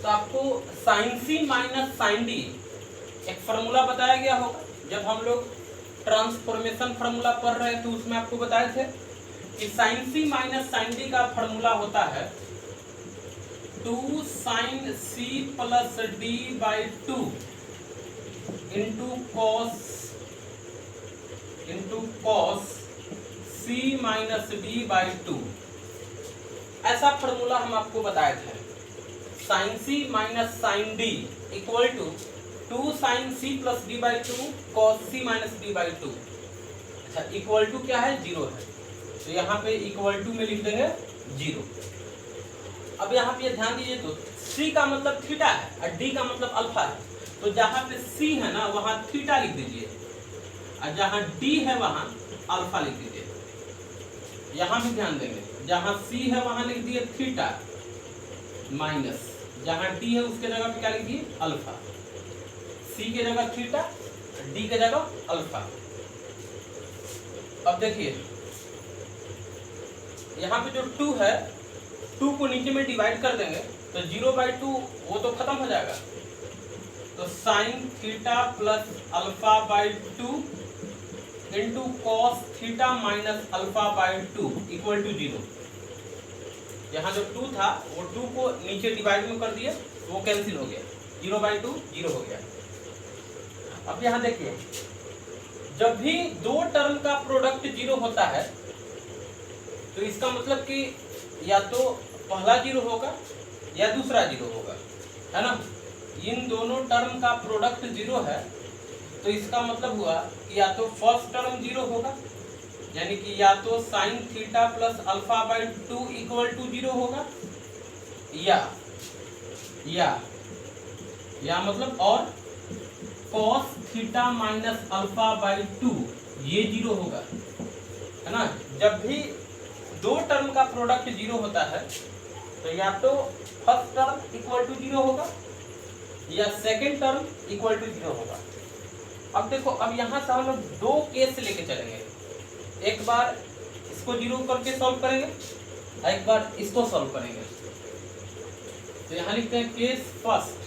तो आपको sign c minus sine D एक फार्मूला बताया गया होगा। जब हम लोग ट्रांसफॉर्मेशन फार्मूला पढ़ रहे थे, उसमें आपको बताए थे कि sine c minus sine d का फार्मूला होता है 2 sine c plus d by 2 into cos c minus d by 2। ऐसा फॉर्मूला हम आपको बताए थे, sine c minus sine d equal to 2 sine c plus d by 2 cos c minus d by 2। अच्छा, equal to क्या है? 0 है, तो यहाँ पे इक्वल टू में लिख देंगे 0। अब यहाँ पे ध्यान दीजिए, तो c का मतलब थीटा है और d का मतलब अल्फा है, तो जहाँ पे c है ना वहाँ थीटा लिख दीजिए, और जहाँ d है वहाँ अल्फा लिख दीजिए। यहाँ भी ध्यान देंगे, जहाँ c है वहाँ लिख दिए थीटा माइनस, जहाँ d है उसके जगह पे क्या लिख दिए? अल्फा। c के जगह थीटा, d के जगह अल्फा। अब देखिए यहाँ पे जो 2 है, 2 को नीचे में डिवाइड कर देंगे तो 0/2 वो तो खत्म हो जाएगा, तो sine theta plus alpha by 2 into cos theta minus alpha by 2 equal to 0। यहाँ जो 2 था वो 2 को नीचे डिवाइड में कर दिए, वो कैंसिल हो गया, 0/2 0 हो गया। अब यहाँ देखिए, जब भी दो टर्म का प्रोडक्ट 0 होता है तो इसका मतलब कि या तो पहला 0 होगा या दूसरा 0 होगा, है ना। इन दोनों टर्म का प्रोडक्ट 0 है, तो इसका मतलब हुआ कि या तो फर्स्ट टर्म 0 होगा, यानी कि या तो sine theta plus alpha by 2 equal to 0 होगा, या मतलब और cos theta minus alpha by 2 ये 0 होगा, है ना। जब भी दो टर्म का प्रोडक्ट 0 होता है तो या तो फर्स्ट टर्म इक्वल टू 0 होगा या सेकेंड टर्म इक्वल टू 0 होगा। अब देखो, अब यहाँ से हम लोग दो केस लेके चलेंगे, एक बार इसको 0 करके सॉल्व करेंगे, एक बार इसको सॉल्व करेंगे। तो यहाँ लिखते हैं case first,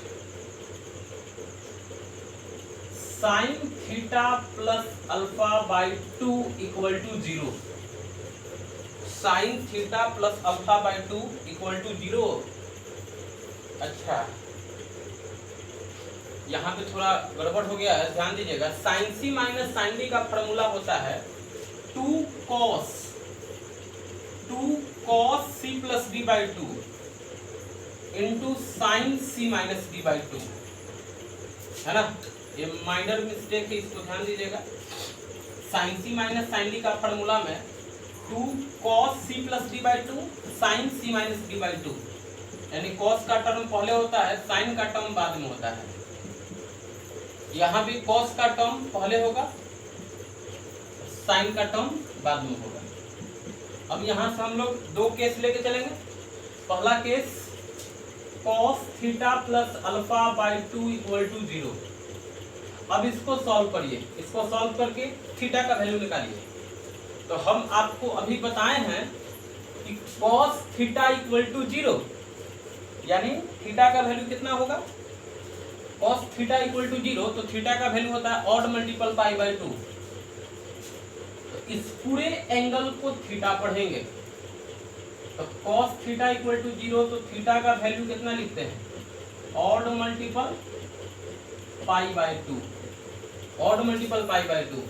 sine theta plus alpha by 2 equal to 0। Sine theta plus alpha by 2 equal to 0। अच्छा, यहाँ पे थोड़ा गड़बड़ हो गया है, ध्यान दीजिएगा। Sine c minus sine d का फॉर्मूला होता है 2 cos c plus d by 2 into sine c minus d by 2, है ना। ये माइनर मिस्टेक है, इसको ध्यान दीजिएगा। Sine c minus sine d का फॉर्मूला में 2 cos c plus d by 2 sine c minus d by 2, यानी कॉस का टर्म पहले होता है, साइन का टर्म बाद में होता है। यहाँ भी कॉस का टर्म पहले होगा, साइन का टर्म बाद में होगा। अब यहाँ से हम लोग दो केस लेके चलेंगे। पहला case, cos theta plus alpha by 2 equal to 0। अब इसको सॉल्व करिए, इसको सॉल्व करके थीटा का वैल्यू निकालिए। तो हम आपको अभी बताए हैं कि कॉस थीटा इक्वल टू 0, यानी थीटा का वैल्यू कितना होगा? कॉस थीटा इक्वल टू 0, तो थीटा का वैल्यू होता है ऑड मल्टीपल पाई बाई 2। तो इस पूरे एंगल को थीटा पढ़ेंगे, तो कॉस थीटा इक्वल टू 0, तो थीटा का वैल्यू कितना लिखते हैं? Odd multiple pi by 2, odd multiple pi by 2।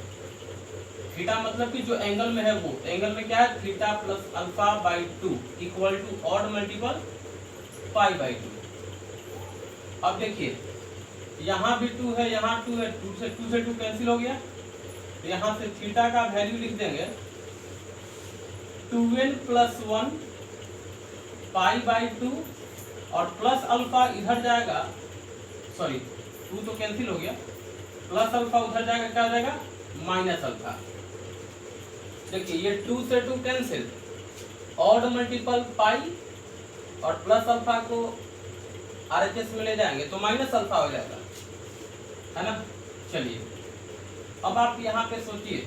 Theta मतलब कि जो एंगल में है वो एंगल में क्या है? Theta plus alpha by 2 equal to odd multiple pi by 2। अब देखिए, यहाँ भी 2 है, यहाँ 2 है, 2 से 2 कैंसिल हो गया, तो यहाँ से थीटा का वैल्यू लिख देंगे 2n प्लस 1 पाई बाई 2, और प्लस अल्फा इधर जाएगा, सॉरी 2 तो कैंसिल हो गया, प्लस अल्फा उधर जाएगा, क्या हो जाएगा? Minus alpha. देखिए ये 2 से 2 कैंसिल, ऑड मल्टीपल पाई और प्लस अल्फा को आरएचएस में ले जाएंगे तो माइनस अल्फा हो जाएगा, है ना। चलिए अब आप यहाँ पे सोचिए,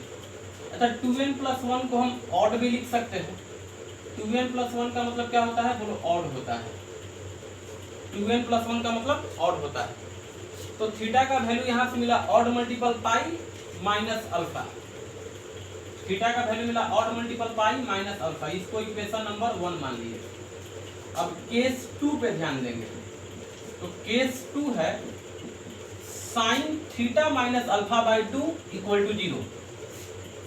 अच्छा 2n प्लस 1 को हम ऑड भी लिख सकते हैं। 2n प्लस 1 का मतलब क्या होता है? बोलो, ऑड होता है। 2n प्लस 1 का मतलब ऑड होता है। तो थीटा का वैल्यू यहाँ से मिला ऑड मल्टीपल पाई माइनस अल्फा। थीटा का वैल्यू मिला ऑड मल्टीपल पाई माइनस अल्फा, इसको इक्वेशन नंबर 1 मान लीजिए। अब केस 2 पे ध्यान देंगे। तो केस 2 है sine theta minus alpha by 2 equal to 0।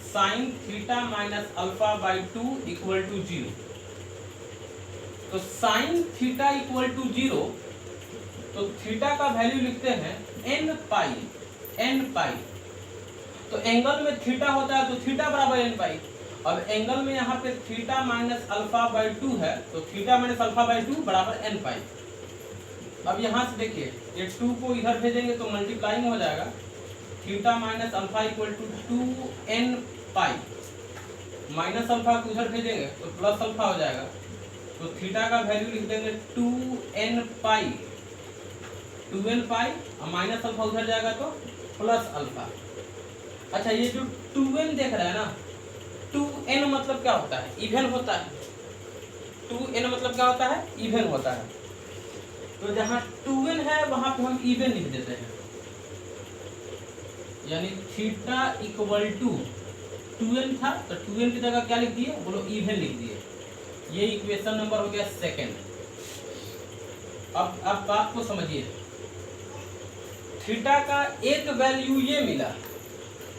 Sine theta minus alpha by 2 equal to 0। तो साइन थीटा इक्वल टू 0, तो थीटा का वैल्यू लिखते हैं n पाई। n पाई तो एंगल में थीटा होता है तो थीटा बराबर n पाई। अब एंगल में यहाँ पे थीटा माइनस अल्फा बाई 2 है तो थीटा माइनस अल्फा बाई 2 बराबर n पाई। अब यहाँ से देखिए ये 2 को इधर भेजेंगे तो मल्टीप्लाइंग हो जाएगा। Theta minus alpha equal to 2n pi, minus alpha को उधर भेजेंगे तो प्लस अल्फा हो जाएगा। तो थीटा का वैल्यू लिख देंगे 2n पाई, 2n पाई और माइनस अल्फा उधर जाएगा तो प्लस अल्फा। अच्छा ये जो 2n देख रहा है ना, 2n मतलब क्या होता है? इवन होता है। 2n मतलब क्या होता है? इवन होता है। तो जहाँ 2n है वहां पे हम इवन लिख देते हैं, यानी थीटा इक्वल टू 2n था तो 2n की जगह क्या लिख दिए? बोलो इवन लिख दिए। ये इक्वेशन नंबर हो गया सेकेंड। अब बात को समझिए, थीटा का एक वैल्यू ये मिला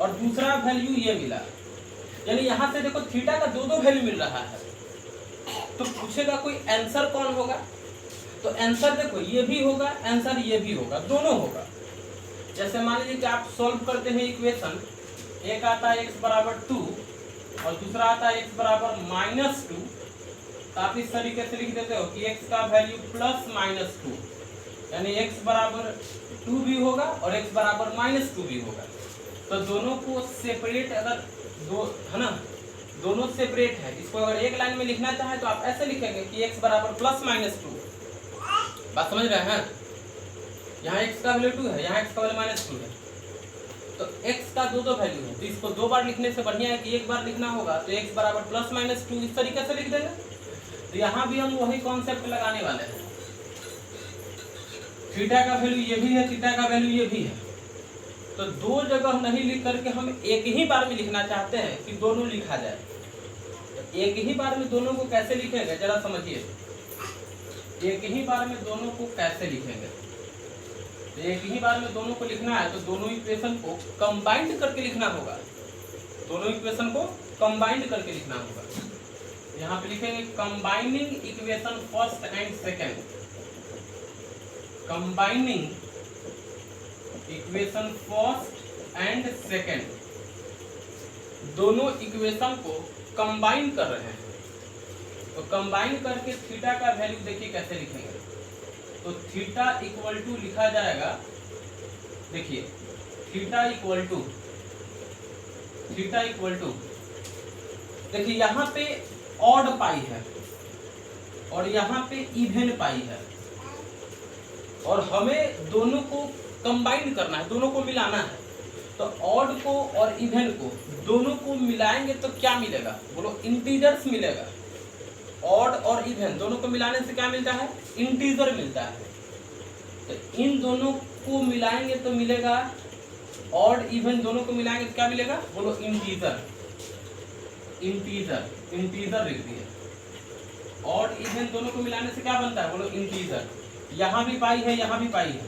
और दूसरा वैल्यू ये मिला, यानी यहां से देखो थीटा का दो वैल्यू मिल रहा है। तो पूछेगा कोई आंसर कौन होगा? तो आंसर देखो ये भी होगा, आंसर ये भी होगा, दोनों होगा। जैसे मान लीजिए कि आप सॉल्व करते हैं इक्वेशन, एक आता है x बराबर 2 और दूसरा आता है x बराबर -2। तो आप इस तरीके से लिख देते हो कि x का वैल्यू प्लस -2, यानी x बराबर 2 भी होगा और x बराबर -2 भी होगा। तो दोनों को सेपरेट अगर दो है ना, दोनों सेपरेट है। इसको अगर एक लाइन में लिखना चाहे तो आप ऐसे लिखेंगे कि x बराबर प्लस -2। बात समझ रहे हैं? यहाँ x का वैल्यू 2 है, यहाँ x का वैल्यू -2 है। तो x का दो वैल्यू है, तो इसको दो बार लिखने से बढ़िया है कि एक बार लिखना होगा। तो x बराबर प्लस -2 इस तरीके से लिख देंगे। तो यहाँ भी हम वही कॉन्सेप्ट लगाने वाले हैं। थीटा का वैल्यू ये भी है, थीटा का वैल्यू ये भी है। तो दो जगह नहीं लिख करके हम एक ही बार में लिखना चाहते हैं कि दोनों लिखा जाए। तो एक ही बार में दोनों को कैसे लिखेंगे जरा समझिए। एक ही बार में दोनों को कैसे लिखेंगे? तो एक ही बार में दोनों को लिखना है तो दोनों इक्वेशन को कंबाइंड करके लिखना होगा। दोनों इक्वेशन को कंबाइंड करके लिखना होगा। यहाँ पे लिखेंगे combining equation first and second. Combining equation first and second, दोनों इक्वेशन को कंबाइन कर रहे हैं। तो कंबाइन करके थीटा का वैल्यू देखिए कैसे लिखेंगे। तो थीटा इक्वल टू लिखा जाएगा, देखिए थीटा इक्वल टू देखिए यहाँ पे ऑड पाई है और यहाँ पे इवन पाई है, और हमें दोनों को कंबाइन करना है, दोनों को मिलाना है। तो ऑड को और इवन को दोनों को मिलाएंगे तो क्या मिलेगा? बोलो इंटीजर्स मिलेगा। ऑड और इवन दोनों को मिलाने से क्या मिलता है? इंटीजर मिलता है। तो इन दोनों को मिलाएंगे तो मिलेगा ऑड इवन, दोनों को मिलाएंगे तो क्या मिलेगा? बोलो इंटीजर। इंटीजर लिख दिए। ऑड इवन दोनों को मिलाने से क्या बनता है? बोलो इंटीजर। यहाँ भी पाई है, यहाँ भी पाई है,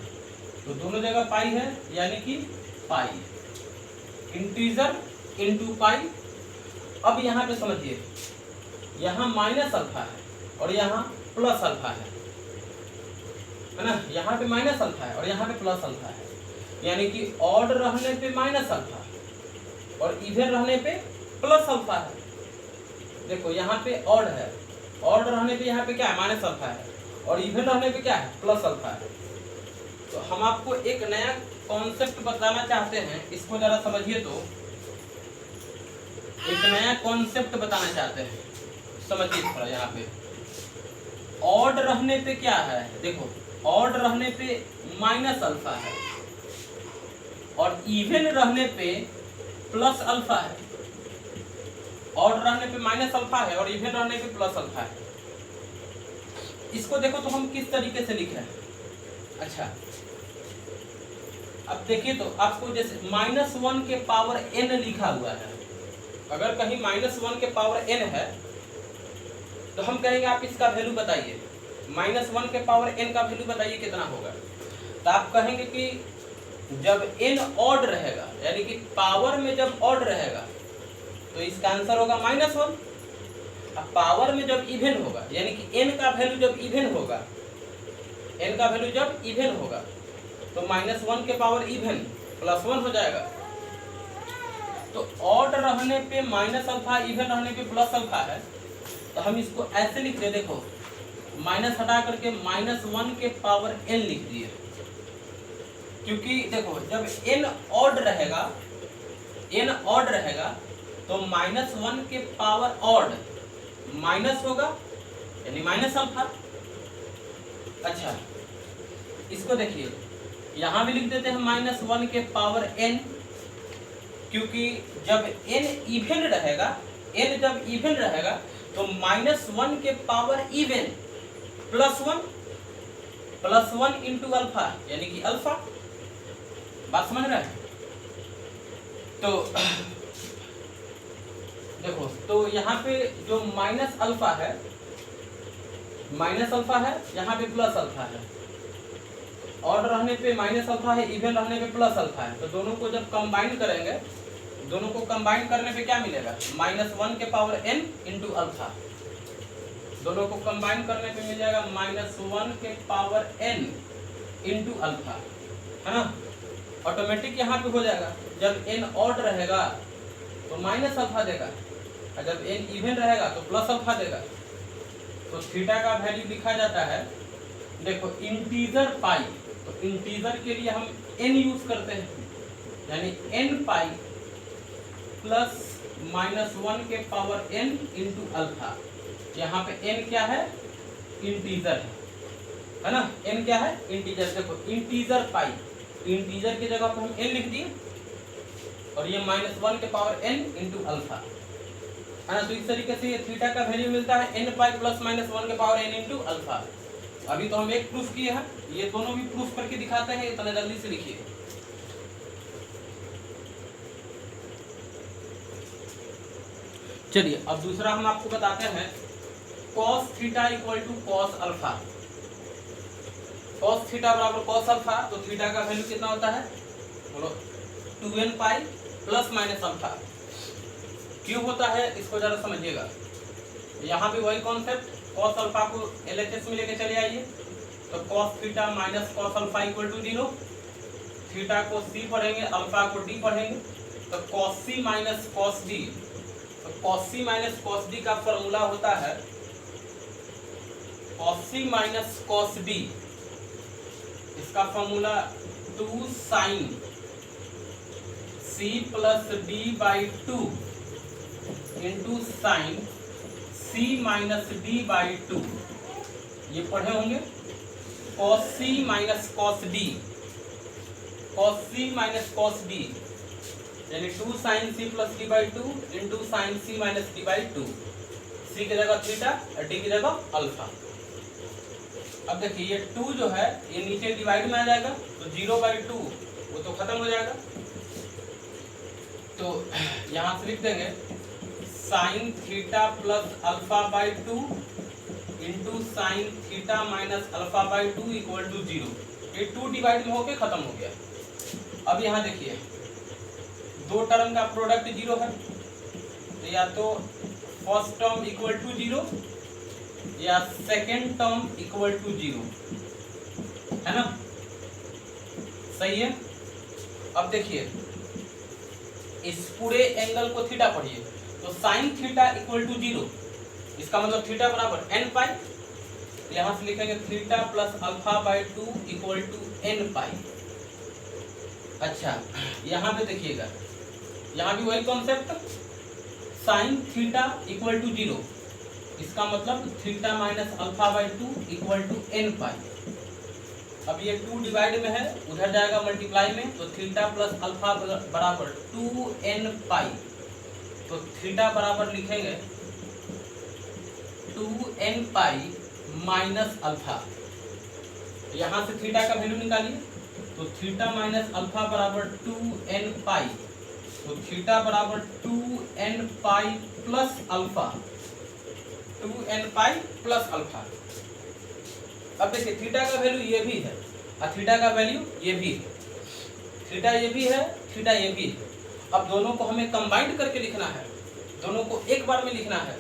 तो दोनों जगह पाई है यानी कि पाई। Integer into pi. अब यहाँ पे समझिए, यहाँ माइनस अल्फा है और यहाँ प्लस अल्फा है ना। यहाँ पे माइनस अल्फा है और यहाँ पे प्लस अल्फा है, यानी कि ऑड रहने पे माइनस अल्फा और इवन रहने पे प्लस अल्फा है। देखो यहाँ पे ऑड है, ऑड रहने पे यहाँ पे क्या है? माइनस अल्फा है, और इवन रहने पे क्या है? प्लस अल्फा है। तो हम आपको एक नया कॉन्सेप्ट बताना चाहते हैं, इसको जरा समझिए। तो एक नया कॉन्सेप्ट बताना चाहते हैं, समझिए थोड़ा। यहाँ पे ऑड रहने पे क्या है? देखो ऑड रहने पे माइनस अल्फा है और इवन रहने पे प्लस अल्फा है। ऑड रहने पे माइनस अल्फा है और इवन रहने पे प्लस अल्फा है। इसको देखो तो हम किस तरीके से लिख रहे हैं। अच्छा अब देखिए, तो आपको जैसे -1 के पावर n लिखा हुआ है, अगर कहीं -1 के पावर n है तो हम कहेंगे आप इसका वैल्यू बताइए। -1 के पावर n का वैल्यू बताइए कितना होगा। तो आप कहेंगे कि जब n ऑड रहेगा, यानी कि पावर में जब ऑड रहेगा तो इसका आंसर होगा -1। अब पावर में जब इवन होगा, यानी कि n का वैल्यू जब इवन होगा, n का वैल्यू जब इवन होगा तो -1 के पावर इवन +1 हो जाएगा। तो ऑड रहने पे -α, इवन रहने पे +α है, तो हम इसको ऐसे लिख दे, देखो माइनस हटा करके -1 के पावर n लिख दिए, क्योंकि देखो जब n ऑड रहेगा, n ऑड रहेगा तो -1 के पावर ऑड माइनस होगा, यानी -α। अच्छा, इसको देखिए यहाँ भी लिख देते हैं -1 के पावर n, क्योंकि जब n इवन रहेगा, n जब इवन रहेगा तो -1 के पावर इवन +1 इंटू अल्फा, यानी कि अल्फा। बात समझ रहे हैं? तो देखो, तो यहाँ पे जो -α है, यहाँ पे +α है। ऑड रहने पे -α है, इवन रहने पे +α है। तो दोनों को जब कंबाइन करेंगे, दोनों को कंबाइन करने पे क्या मिलेगा? -1 के पावर n इंटू अल्फा। दोनों को कंबाइन करने पे मिल जाएगा -1 के पावर n इंटू अल्फा, है ना। ऑटोमेटिक यहाँ पे हो जाएगा। जब n ऑड रहेगा तो -α देगा, और जब n इवन रहेगा तो +α देगा। तो थीटा का वैल्यू लिखा जाता है, देखो इंटीजर पाई, तो इंटीजर के लिए हम n यूज करते हैं, यानी n पाई प्लस -1 के पावर n इंटू अल्फा। यहाँ पे n क्या है? इंटीजर है ना। n क्या है? इंटीजर। देखो इंटीजर पाई, इंटीजर की जगह पर हम n लिख दिए, और ये -1 के पावर n इंटू अल्फा, है ना। तो इस तरीके से ये थीटा का वैल्यू मिलता है n पाई प्लस -1 के पावर n इंटू अल्फा। अभी तो हम एक प्रूफ किए हैं, ये दोनों भी प्रूफ करके दिखाते हैं, इतना जल्दी से लिखिए। चलिए अब दूसरा हम आपको बताते हैं, cos theta equal to cos alpha. cos theta बराबर cos अल्फा, तो थीटा का वैल्यू कितना होता है? बोलो 2n pi plus minus alpha. क्यों होता है इसको जरा समझिएगा। यहाँ भी वही कॉन्सेप्ट, cos अल्फा को LHS में लेके चले आइए, तो cos theta minus cos alpha equal to 0। Theta को c पढ़ेंगे, अल्फा को d पढ़ेंगे, तो cos c minus cos d। तो cos c minus cos d का फॉर्मूला होता है cos c minus cos d, इसका formula 2 sin c plus d by 2 into sine c minus d by 2। ये पढ़े होंगे, cos c minus cos d, cos c minus cos d, यानी 2 sin c plus d by 2 into sine c minus d by 2। c की जगह theta और d की जगह alpha. अब देखिए ये 2 जो है ये नीचे डिवाइड में आ जाएगा, तो 0/2 वो तो खत्म हो जाएगा। तो यहाँ से लिख देंगे sine theta plus alpha by 2 into sine theta minus alpha by 2 equal to 0। ये 2 डिवाइड में होके खत्म हो गया। अब यहाँ देखिए दो टर्म का प्रोडक्ट 0 है, तो या तो फर्स्ट टर्म इक्वल टू 0 या सेकेंड टर्म इक्वल टू 0, है ना। सही है। अब देखिए इस पूरे एंगल को थीटा पढ़िए, तो साइन थीटा इक्वल टू 0, इसका मतलब थीटा बराबर n पाई। यहाँ से लिखेंगे theta plus alpha by 2 equal to n pi. अच्छा यहाँ पे देखिएगा, यहाँ भी वही concept, sine theta equal to 0, इसका मतलब theta minus alpha by 2 equal to n pi. अब ये 2 डिवाइड में है, उधर जाएगा मल्टीप्लाई में, तो थीटा प्लस अल्फा बराबर 2n पाई। तो थीटा बराबर लिखेंगे 2n पाई माइनस अल्फा। यहाँ से थीटा का वैल्यू निकालिए, तो थीटा माइनस अल्फा बराबर 2n पाई, तो थीटा बराबर 2n pi plus alpha, 2n pi plus alpha. अब देखिए थीटा का वैल्यू ये भी है और थीटा का वैल्यू ये भी है, थीटा ये भी है, थीटा ये भी है। अब दोनों को हमें कंबाइंड करके लिखना है, दोनों को एक बार में लिखना है।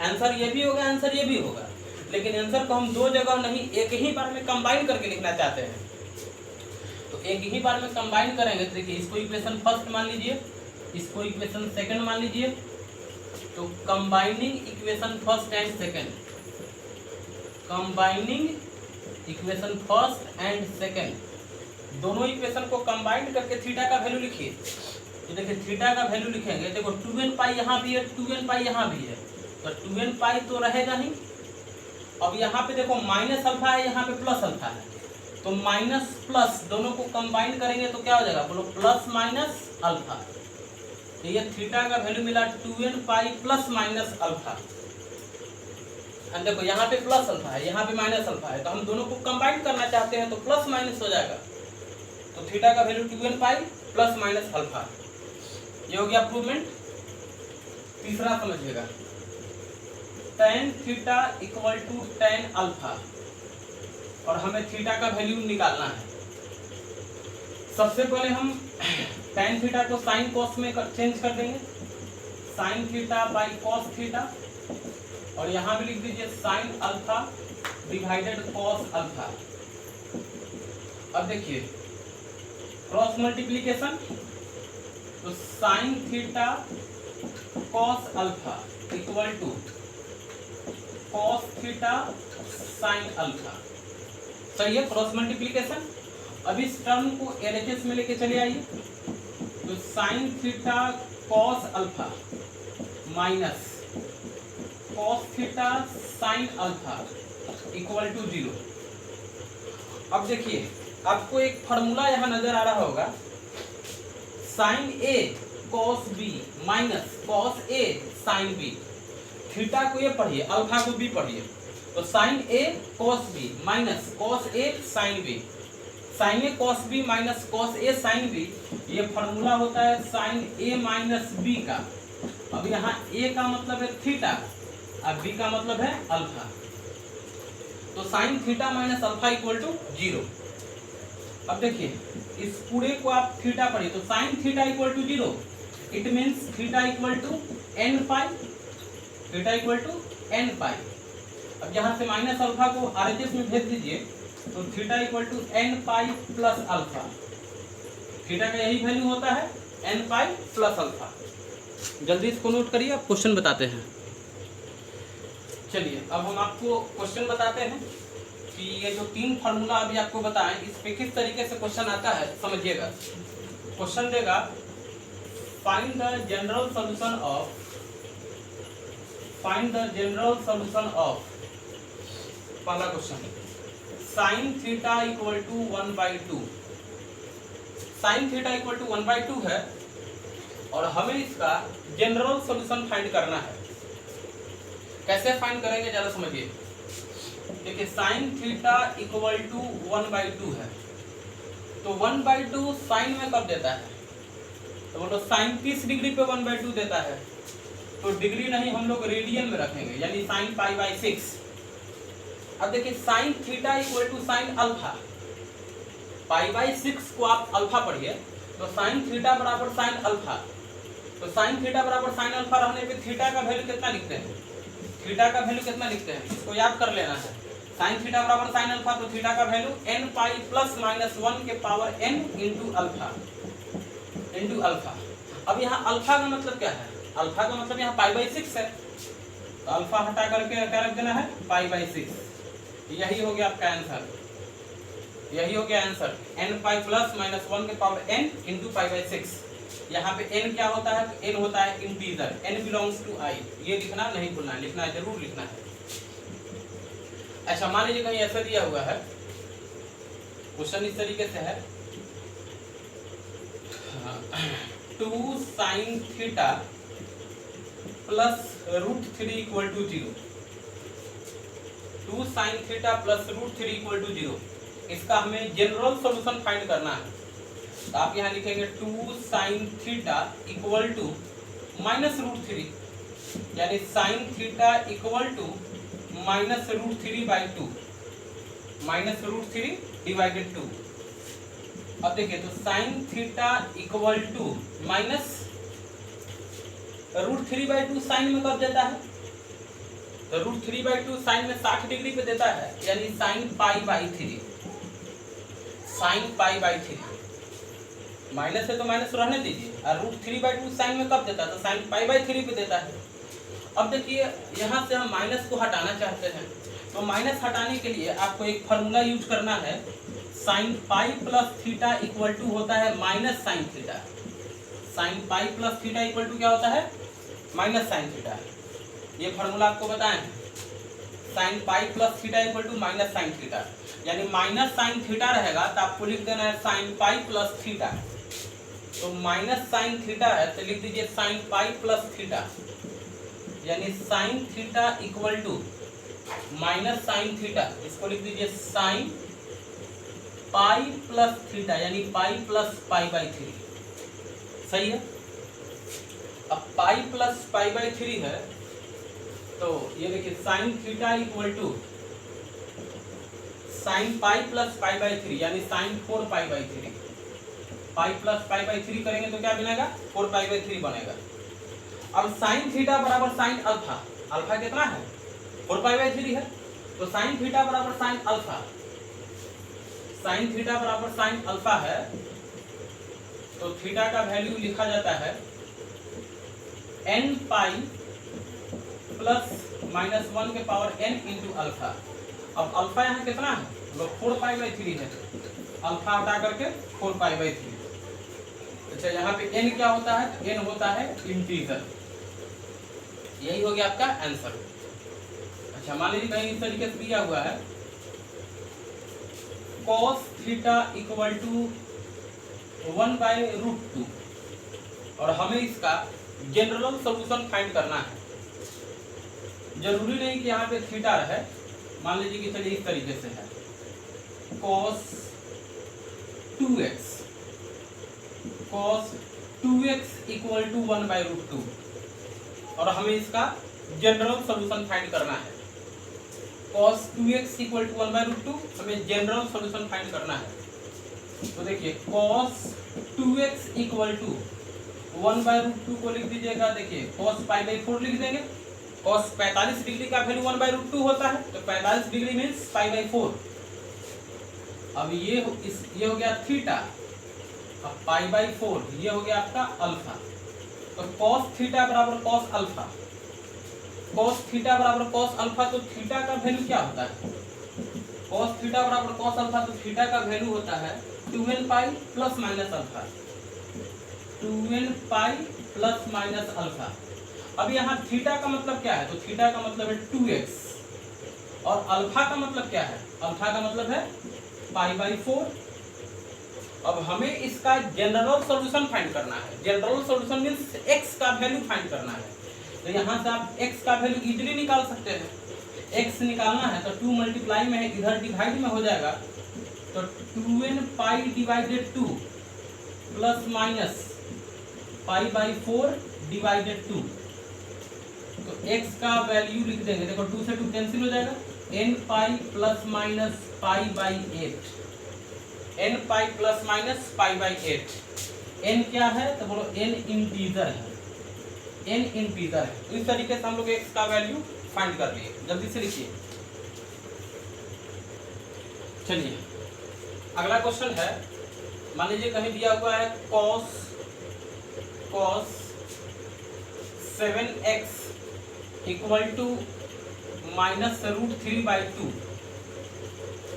आंसर ये भी होगा, आंसर ये भी होगा, लेकिन आंसर को हम दो जगह नहीं एक ही बार में कंबाइन करके लिखना चाहते हैं। तो एक ही बार में कंबाइन करेंगे तो देखिए इसको इक्वेशन फर्स्ट मान लीजिए, इसको इक्वेशन सेकंड मान लीजिए। तो combining equation first and second, combining equation first and second, दोनों इक्वेशन को कंबाइन करके थीटा का वैल्यू लिखिए। तो देखिए थीटा का वैल्यू लिखेंगे, देखो 2n पाई यहाँ भी है, 2n पाई यहाँ भी है, तो 2n पाई तो रहेगा ही। अब यहाँ पे देखो माइनस अल्फा है, यहाँ पे प्लस अल्फा है, तो माइनस प्लस दोनों को कंबाइन करेंगे तो क्या हो जाएगा, बोलो प्लस माइनस अल्फा। तो ये थीटा का वैल्यू मिला 2n pi plus minus alpha. देखो यहाँ पे प्लस अल्फा है, यहाँ पे माइनस अल्फा है, तो हम दोनों को कंबाइन करना चाहते हैं तो प्लस माइनस हो जाएगा। तो थीटा का value 2n pi plus minus alpha, ये हो गया प्रूवमेंट। तीसरा समझिएगा, tan theta equal to tan alpha, और हमें थीटा का वैल्यू निकालना है। सबसे पहले हम tan थीटा को sin cos में चेंज कर देंगे, sin theta by cos theta, और यहाँ भी लिख दीजिए sin alpha divided cos alpha. अब देखिए क्रॉस मल्टीप्लीकेशन, तो sin theta cos alpha equal to cos theta sin alpha, सही है क्रॉस मल्टीप्लीकेशन। अब इस टर्म को LHS में लेके चले आइए, तो sin theta cos alpha minus cos theta sin alpha equal to 0। अब देखिए आपको एक फार्मूला यहाँ नजर आ रहा होगा, sin A cos B minus cos A sin B। Theta को ये पढ़िए, अल्फा को भी पढ़िए, तो sin A cos B minus cos A sin B, sin A cos B minus cos A sin B, ये फार्मूला होता है sin A माइनस B का। अब यहाँ A का मतलब है थीटा और B का मतलब है अल्फा, तो sin theta minus alpha equal to 0। अब देखिए इस पूरे को आप थीटा पढ़िए, तो sin theta equal to 0, it means theta equal to n pi, theta equal to n pi. अब यहाँ से माइनस अल्फा को RHS में भेज दीजिए, तो theta equal to n pi plus alpha, theta का यही वैल्यू होता है n पाई प्लस अल्फा। जल्दी इसको नोट करिए, आप क्वेश्चन बताते हैं। चलिए अब हम आपको क्वेश्चन बताते हैं कि ये जो तीन फार्मूला अभी आपको बताएं इस पे किस तरीके से क्वेश्चन आता है, समझिएगा। क्वेश्चन देगा find the general solution of, find the general solution of, पहला question sin theta equal to 1/2, sin theta equal to 1/2 है और हमें इसका जनरल सॉल्यूशन फाइंड करना है। कैसे फाइंड करेंगे जरा समझिए। देखिए sin थीटा इक्वल टू 1/2 है, तो 1/2 साइन में कब देता है, तो बोलो sin 30 डिग्री पे 1/2 देता है, तो डिग्री नहीं हम लोग रेडियन में रखेंगे, यानी sin π/6। अब देखिए sin theta equal to sin alpha, π/6 को आप अल्फा पढ़िए, तो sin थीटा बराबर sin अल्फा, तो sin थीटा बराबर sin अल्फा रहने पे थीटा का वैल्यू कितना लिखते हैं, थीटा का वैल्यू कितना लिखते हैं, इसको याद कर लेना है। sin थीटा बराबर sin अल्फा, तो थीटा का value n pi plus minus 1 के power n into alpha, into alpha. अब यहाँ अल्फा का मतलब क्या है, अल्फा का मतलब यहाँ π/6 है, तो अल्फा हटा करके क्या रख देना है π/6। यही हो गया आपका आंसर, यही हो गया answer, n pi plus minus 1 के पावर n इंटू π/6। यहाँ पे n क्या होता है, तो n होता है integer, n belongs to i, ये लिखना नहीं भूलना है, लिखना है जरूर लिखना है। अच्छा मान लीजिए कहीं ऐसा दिया हुआ है, क्वेश्चन इस तरीके से है 2 sin theta plus √3 equal to 0, 2 sin theta plus √3 equal to 0, इसका हमें जनरल सॉल्यूशन फाइंड करना है। तो आप यहाँ लिखेंगे 2 sin theta equal to minus √3, यानी sin theta equal to minus √3/2, minus root three divided two. अब देखिए तो sine theta equal to minus root three by two sine में कब देता है, तो root three by two sine में 60 डिग्री पे देता है, यानी sine pi by three, sine pi by three. Minus है तो माइनस रहने दीजिए, और root three by two sine में कब देता है, तो साइन पाई बाई थ्री पे देता है। अब देखिए यहाँ से हम माइनस को हटाना चाहते हैं, तो माइनस हटाने के लिए आपको एक फार्मूला यूज करना है, sine pi plus theta equal to होता है minus sine theta. Sine pi plus theta equal to क्या होता है, माइनस साइन थीटा। ये फार्मूला आपको बताएं, sine pi plus theta equal to minus sine theta, यानी माइनस साइन थीटा रहेगा तो आपको लिख देना है साइन पाई प्लस थीटा। तो माइनस साइन थीटा है तो लिख दीजिए साइन पाई प्लस थीटा, यानी sine theta equal to minus sine theta, इसको लिख दीजिए साइन पाई प्लस थीटा, यानी pi plus pi by three. सही है। अब pi plus pi by three है तो ये देखिए sine theta equal to sine pi plus pi by three, यानी sine 4 pi by three. Pi plus pi by three करेंगे तो क्या बनेगा, 4 पाई बाई थ्री बनेगा। अब साइन थीटा बराबर साइन अल्फा, अल्फा कितना है 4 पाई बाई थ्री है, तो साइन थीटा बराबर साइन अल्फा, साइन थीटा बराबर साइन अल्फा है, तो थीटा का वैल्यू लिखा जाता है n पाई प्लस माइनस 1 के पावर n इंटू अल्फा। अब अल्फा यहाँ कितना है, 4 पाई बाई थ्री है, अल्फा हटा करके 4 पाई बाई थ्री। अच्छा यहाँ पे n क्या होता है, तो n होता है इंटीजर। यही हो गया आपका आंसर। अच्छा मान लीजिए कहीं इस तरीके से दिया हुआ है cos theta equal to 1 by root two, और हमें इसका जनरल सॉल्यूशन फाइंड करना है। जरूरी नहीं कि यहाँ पे थीटा रहे, मान लीजिए कि चलिए इस तरीके से है cos 2x equal to 1 by root two, और हमें इसका जनरल सॉल्यूशन फाइंड करना है। cos 2x equal to 1 by root two, हमें जनरल सॉल्यूशन फाइंड करना है। तो देखिए cos 2x equal to 1 by root two को लिख दीजिएगा, देखिए cos पाई बाई 4 लिख देंगे। cos 45 डिग्री का वैल्यू 1 बाई रूट टू होता है, तो 45 डिग्री मीन्स पाई बाई 4। अब ये हो गया थीटा, अब पाई बाई 4 ये हो गया आपका अल्फा। तो cos थीटा बराबर cos अल्फा, cos थीटा बराबर cos अल्फा, तो थीटा का वैल्यू क्या होता है, cos थीटा बराबर cos अल्फा, तो थीटा का वैल्यू होता है 2n pi plus minus alpha, 2n pi plus minus alpha. अब यहाँ थीटा का मतलब क्या है, तो थीटा का मतलब है 2x, और अल्फा का मतलब क्या है, अल्फा का मतलब है पाई बाई 4। अब हमें इसका जनरल सॉल्यूशन फाइंड करना है। जनरल सॉल्यूशन मींस x का वैल्यू फाइंड करना है। तो यहाँ से आप x का वैल्यू इजीली निकाल सकते हैं। x निकालना है तो 2 मल्टीप्लाई में है, इधर डिवाइड में हो जाएगा, तो 2n pi divided 2 plus minus pi by 4 divided 2। तो x का वैल्यू लिख देंगे, देखो 2 से 2 कैंसिल हो जाएगा, n pi plus minus pi by 8, n pi plus minus pi by 8। n क्या है, तो बोलो n इंटीजर है, n इंटीजर है। तो इस तरीके से हम लोग x का वैल्यू फाइंड कर लिए। जल्दी से लिखिए। चलिए अगला क्वेश्चन है, मान लीजिए कहीं दिया हुआ है cos 7x equal to minus root 3 by 2,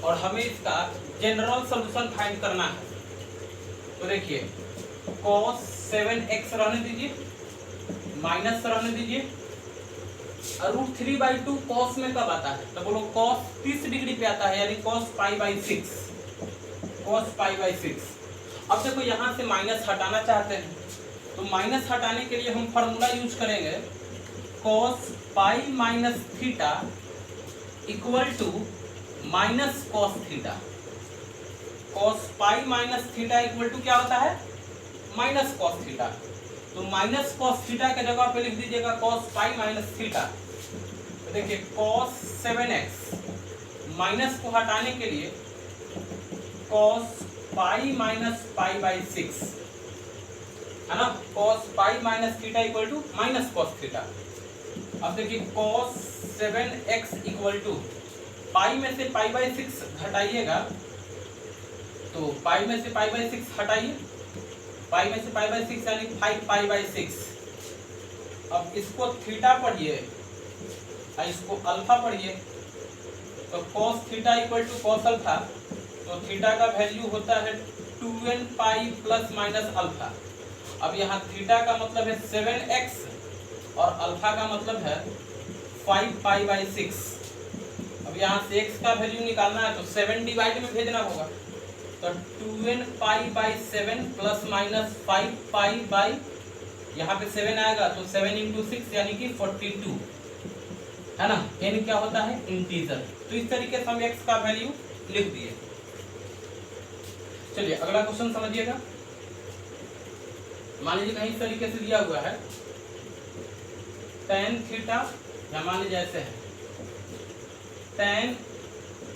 और हमें इसका जनरल सॉल्यूशन फाइंड करना है। तो देखिए cos 7x रहने दीजिए, माइनस रहने दीजिए, और रूट 3 बाई 2 cos में कब आता है, तो बोलो cos 30 डिग्री पे आता है, यानी cos pi by 6, cos pi by 6। अब देखो यहाँ से माइनस हटाना चाहते हैं, तो माइनस हटाने के लिए हम फार्मूला यूज करेंगे cos pi minus theta equal to minus cos theta. cos pi minus theta equal to क्या होता है, माइनस cos थीटा। तो माइनस cos थीटा के जगह पे लिख दीजिएगा cos पाई माइनस थीटा। तो देखिए cos 7x माइनस को हटाने के लिए cos pi minus pi by 6 है ना, cos pi minus theta equal to minus cos theta. अब देखिए cos 7x इक्वल टू पाई में से पाई बाई 6 घटाइएगा तो पाई में से पाई बाई 6 हटाइए, पाई में से पाई बाई 6 यानी 5 पाई बाई 6। अब इसको थीटा पढ़िए और इसको अल्फा पढ़िए, तो cos theta equal to cos alpha, तो थीटा का वैल्यू होता है 2n pi plus minus alpha. अब यहाँ थीटा का मतलब है 7x और अल्फा का मतलब है 5 पाई बाई 6। अब यहाँ से x का वैल्यू निकालना है तो 7 डिवाइड में भेजना होगा, तो 2n pi by 7 plus minus 5 pi by, यहाँ पे 7 आएगा तो 7 इंटू 6 यानी कि 42 है ना। n क्या होता है, इंटीजर। तो इस तरीके से हम x का वैल्यू लिख दिए। चलिए अगला क्वेश्चन समझिएगा। मान लीजिए कहीं इस तरीके से दिया हुआ है tan थीटा, या मान लीजिए ऐसे है tan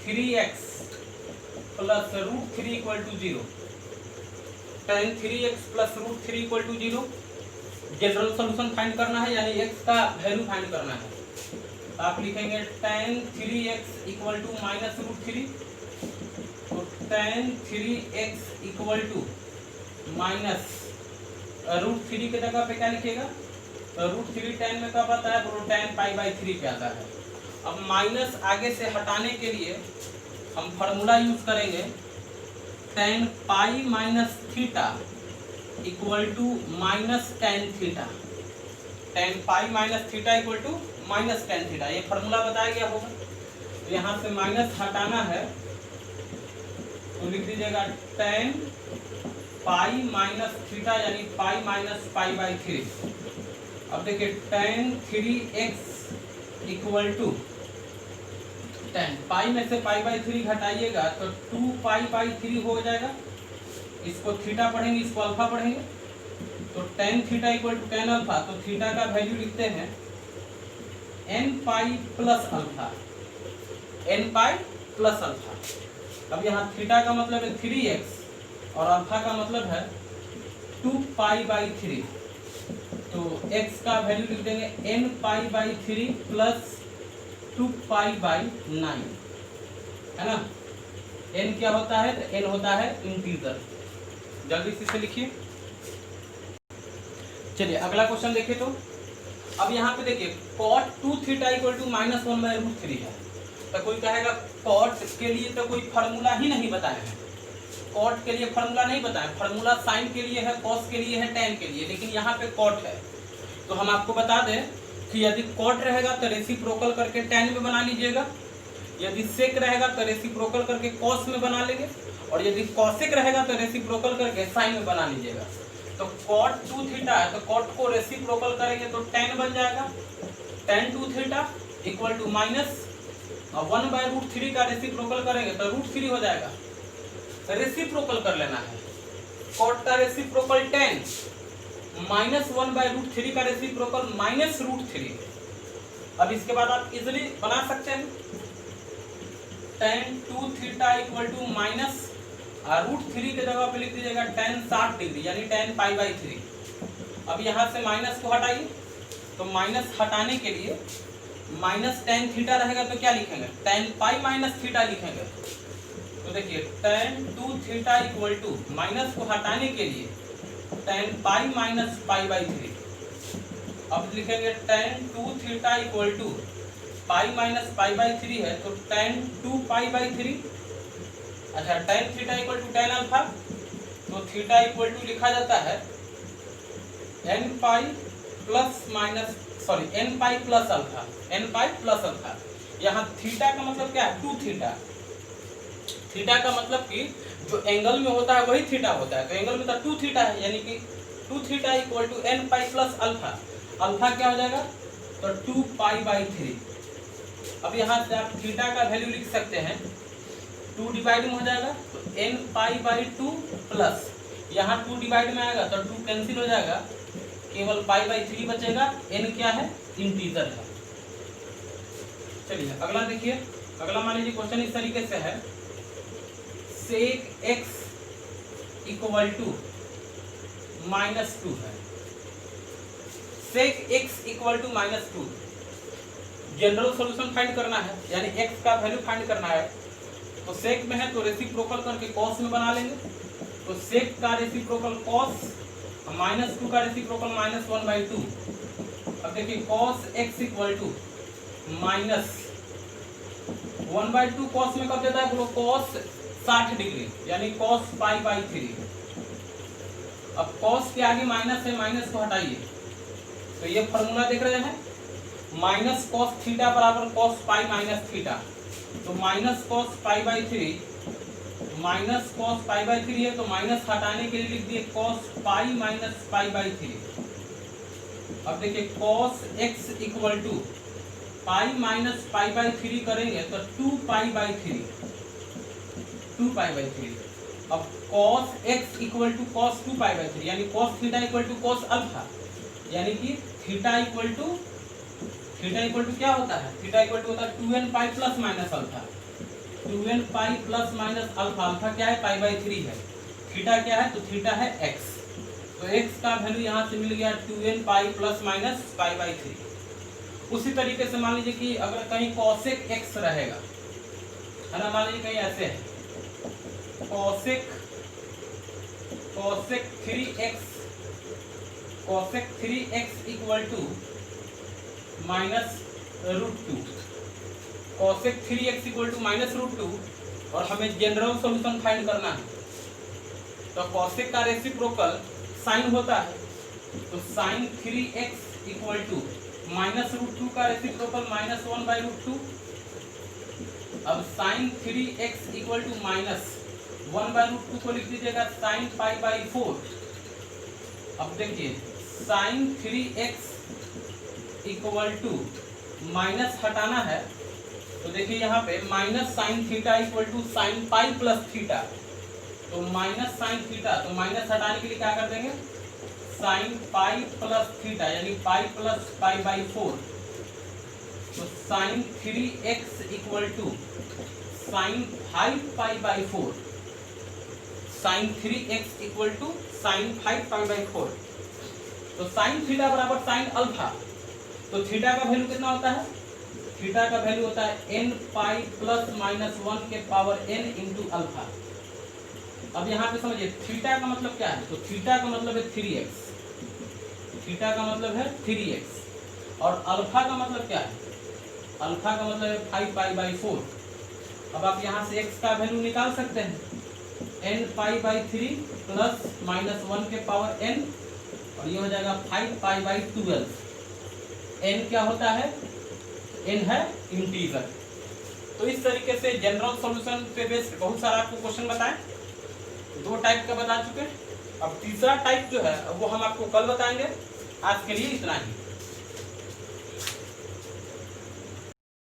3x plus root 3 equal to 0, tan 3x plus root 3 equal to 0। General solution find करना है यानी x का वैल्यू फाइंड करना है। आप लिखेंगे tan 3x equal to minus root 3, तो tan 3x equal to minus root 3 के जगह पे क्या लिखिएगा, तो रूट 3 tan में कब आता है, तो tan पाई बाई 3 पे आता है। अब माइनस आगे से हटाने के लिए हम फार्मूला यूज करेंगे tan pi minus theta equal to minus tan theta, tan pi minus theta equal to minus tan theta, ये फार्मूला बताया गया होगा। तो यहाँ से माइनस हटाना है तो लिख दीजिएगा tan पाई माइनस थीटा यानी पाई माइनस पाई बाई 3। अब देखिए tan 3x equal to tan pi में से पाई बाई 3 घटाइएगा तो 2 पाई बाई 3 हो जाएगा। इसको थीटा पढ़ेंगे, इसको अल्फा पढ़ेंगे, तो tan theta equal to tan alpha, तो थीटा का वैल्यू लिखते हैं n pi plus alpha, n pi plus alpha. अब यहाँ थीटा का मतलब है 3x और अल्फा का मतलब है 2 पाई बाई 3, तो x का वैल्यू लिख देंगे n pi by 3 plus 2 pi by 9 है ना। n क्या होता है, तो n होता है इंटीजर। जल्दी से इसे लिखिए। चलिए अगला क्वेश्चन देखिए। तो अब यहाँ पे देखिए cot 2 theta equal to minus 1 by root 3 है, तो कोई कहेगा cot के लिए तो कोई फार्मूला ही नहीं बताए हैं, cot के लिए फार्मूला नहीं बताया, फार्मूला साइन के लिए है, cos के लिए है, tan के लिए, लेकिन यहाँ पे cot है। तो हम आपको बता दें कि यदि cot रहेगा तो रेसिप्रोकल करके tan में बना लीजिएगा, यदि sec रहेगा तो रेसिप्रोकल करके cos में बना लेंगे, और यदि cosec रहेगा तो रेसिप्रोकल करके sin में बना लीजिएगा। तो cot 2 थीटा है तो cot को रेसिप्रोकल करेंगे तो tan बन जाएगा, tan 2 theta equal to minus 1 by root 3 का रेसिप्रोकल करेंगे तो रूट 3 हो जाएगा। रेसिप्रोकल कर लेना है, cot का reciprocal tan minus 1 by root 3 का रेसिप्रोकल माइनस रूट 3। अब इसके बाद आप इजिली बना सकते हैं tan 2 theta equal to minus root 3 के जगह पे लिख दीजिएगा tan 60 डिग्री यानी tan पाई बाई 3। अब यहाँ से माइनस को हटाइए, तो माइनस हटाने के लिए माइनस tan थीटा रहेगा तो क्या लिखेंगे, tan पाई माइनस थीटा लिखेंगे। तो देखिए tan 2 theta equal to minus को हटाने के लिए tan pi minus pi by 3। अब लिखेंगे tan 2 theta equal to pi minus pi by 3 है तो tan 2 पाई बाई 3। अच्छा tan theta equal to tan alpha, तो थीटा इक्वल टू लिखा जाता है n pi plus minus sorry n pi plus alpha, n pi plus alpha. यहाँ theta का मतलब क्या है, 2 थीटा। थीटा का मतलब कि जो एंगल में होता है वही थीटा होता है, तो एंगल में तो 2 थीटा है यानी कि 2 theta equal to n pi plus alpha. Alpha क्या हो जाएगा, तो 2 पाई बाई 3। अब यहाँ से आप थीटा का वैल्यू लिख सकते हैं, 2 डिवाइड में हो जाएगा तो n पाई बाई 2 प्लस यहाँ 2 डिवाइड में आएगा तो 2 कैंसिल हो जाएगा, केवल पाई बाई 3 बचेगा। n क्या है, इंटीजर है। चलिए अगला देखिए, अगला मान लीजिए क्वेश्चन इस तरीके से है, सेक एक्स इक्वल टू -2 है। Sec x equal to -2 general solution find करना है, यानी एक्स का वैल्यू फाइंड करना है। तो सेक में है तो रेसिप्रोकल करके कॉस में बना लेंगे। तो सेक का रेसिप्रोकल कॉस, -2 का रेसिप्रोकल -1/2। अब देखिए cos x equal to -1/2 cos में कब देता है बोलो, कॉस 60 डिग्री, यानी कॉस π/3। अब कॉस के आगे माइनस है, माइनस को हटाइए। तो ये फॉर्मूला देख रहे हैं, माइनस कॉस थीटा बराबर कॉस पाई माइनस थीटा। तो माइनस कॉस π/3 माइनस कॉस π/3 है, तो माइनस हटाने के लिए लिख दिए कॉस पाई माइनस π/3। अब देखिए cos x equal to pi minus π/3 करेंगे तो 2π/3। अब cos x equal to cos 2π/3, यानी cos theta equal to cos alpha, यानी कि थीटा इक्वल टू क्या होता है, थीटा इक्वल टू होता है 2n pi plus minus alpha. 2n pi plus minus alpha, alpha क्या है π/3 है, थीटा क्या है तो थीटा है x। तो x का वैल्यू यहाँ से मिल गया 2n पाई प्लस माइनस π/3। उसी तरीके से मान लीजिए कि अगर कहीं कॉसेक x रहेगा, है ना, मान लीजिए कहीं ऐसे है cosec 3x equal to -√2। Cosec 3x equal to -√2 और हमें जनरल सॉल्यूशन फाइंड करना है। तो कॉसेक का रेसिप्रोकल साइन होता है, तो साइन 3x इक्वल टू -√2 का रेसिप्रोकल -1/√2। अब साइन 3x इक्वल टू -1/√2 को लिख दीजिएगा साइन π/4। अब देखिए sign 3x equal to minus हटाना है, तो देखिए यहाँ पे minus sine theta equal to sine pi plus theta. तो माइनस साइन थीटा, तो माइनस हटाने के लिए क्या कर देंगे, साइन पाई प्लस थीटा, यानी पाई प्लस π/4। तो sine 3x equal to sine 5π/4। Sine 3x equal to sine 5π/4। तो साइन थीटा बराबर साइन अल्फा। तो थीटा का वैल्यू कितना होता है, थीटा का वैल्यू होता है n पाई प्लस माइनस 1 के पावर n इंटू अल्फा। अब यहाँ पे समझिए थीटा का मतलब क्या है, तो थीटा का मतलब है 3x, थीटा का मतलब है 3x। और अल्फा का मतलब क्या है, अल्फा का मतलब है 5π/4। अब आप यहाँ से x का वैल्यू निकाल सकते हैं, n π/3 प्लस माइनस 1 के पावर n, और ये हो जाएगा 5π/12। n क्या होता है, n है इंटीजर। तो इस तरीके से जनरल सॉल्यूशन पे बेस्ड बहुत सारा आपको क्वेश्चन बताएं, 2 टाइप का बता चुके। अब तीसरा टाइप जो है वो हम आपको कल बताएंगे। आज के लिए इतना ही।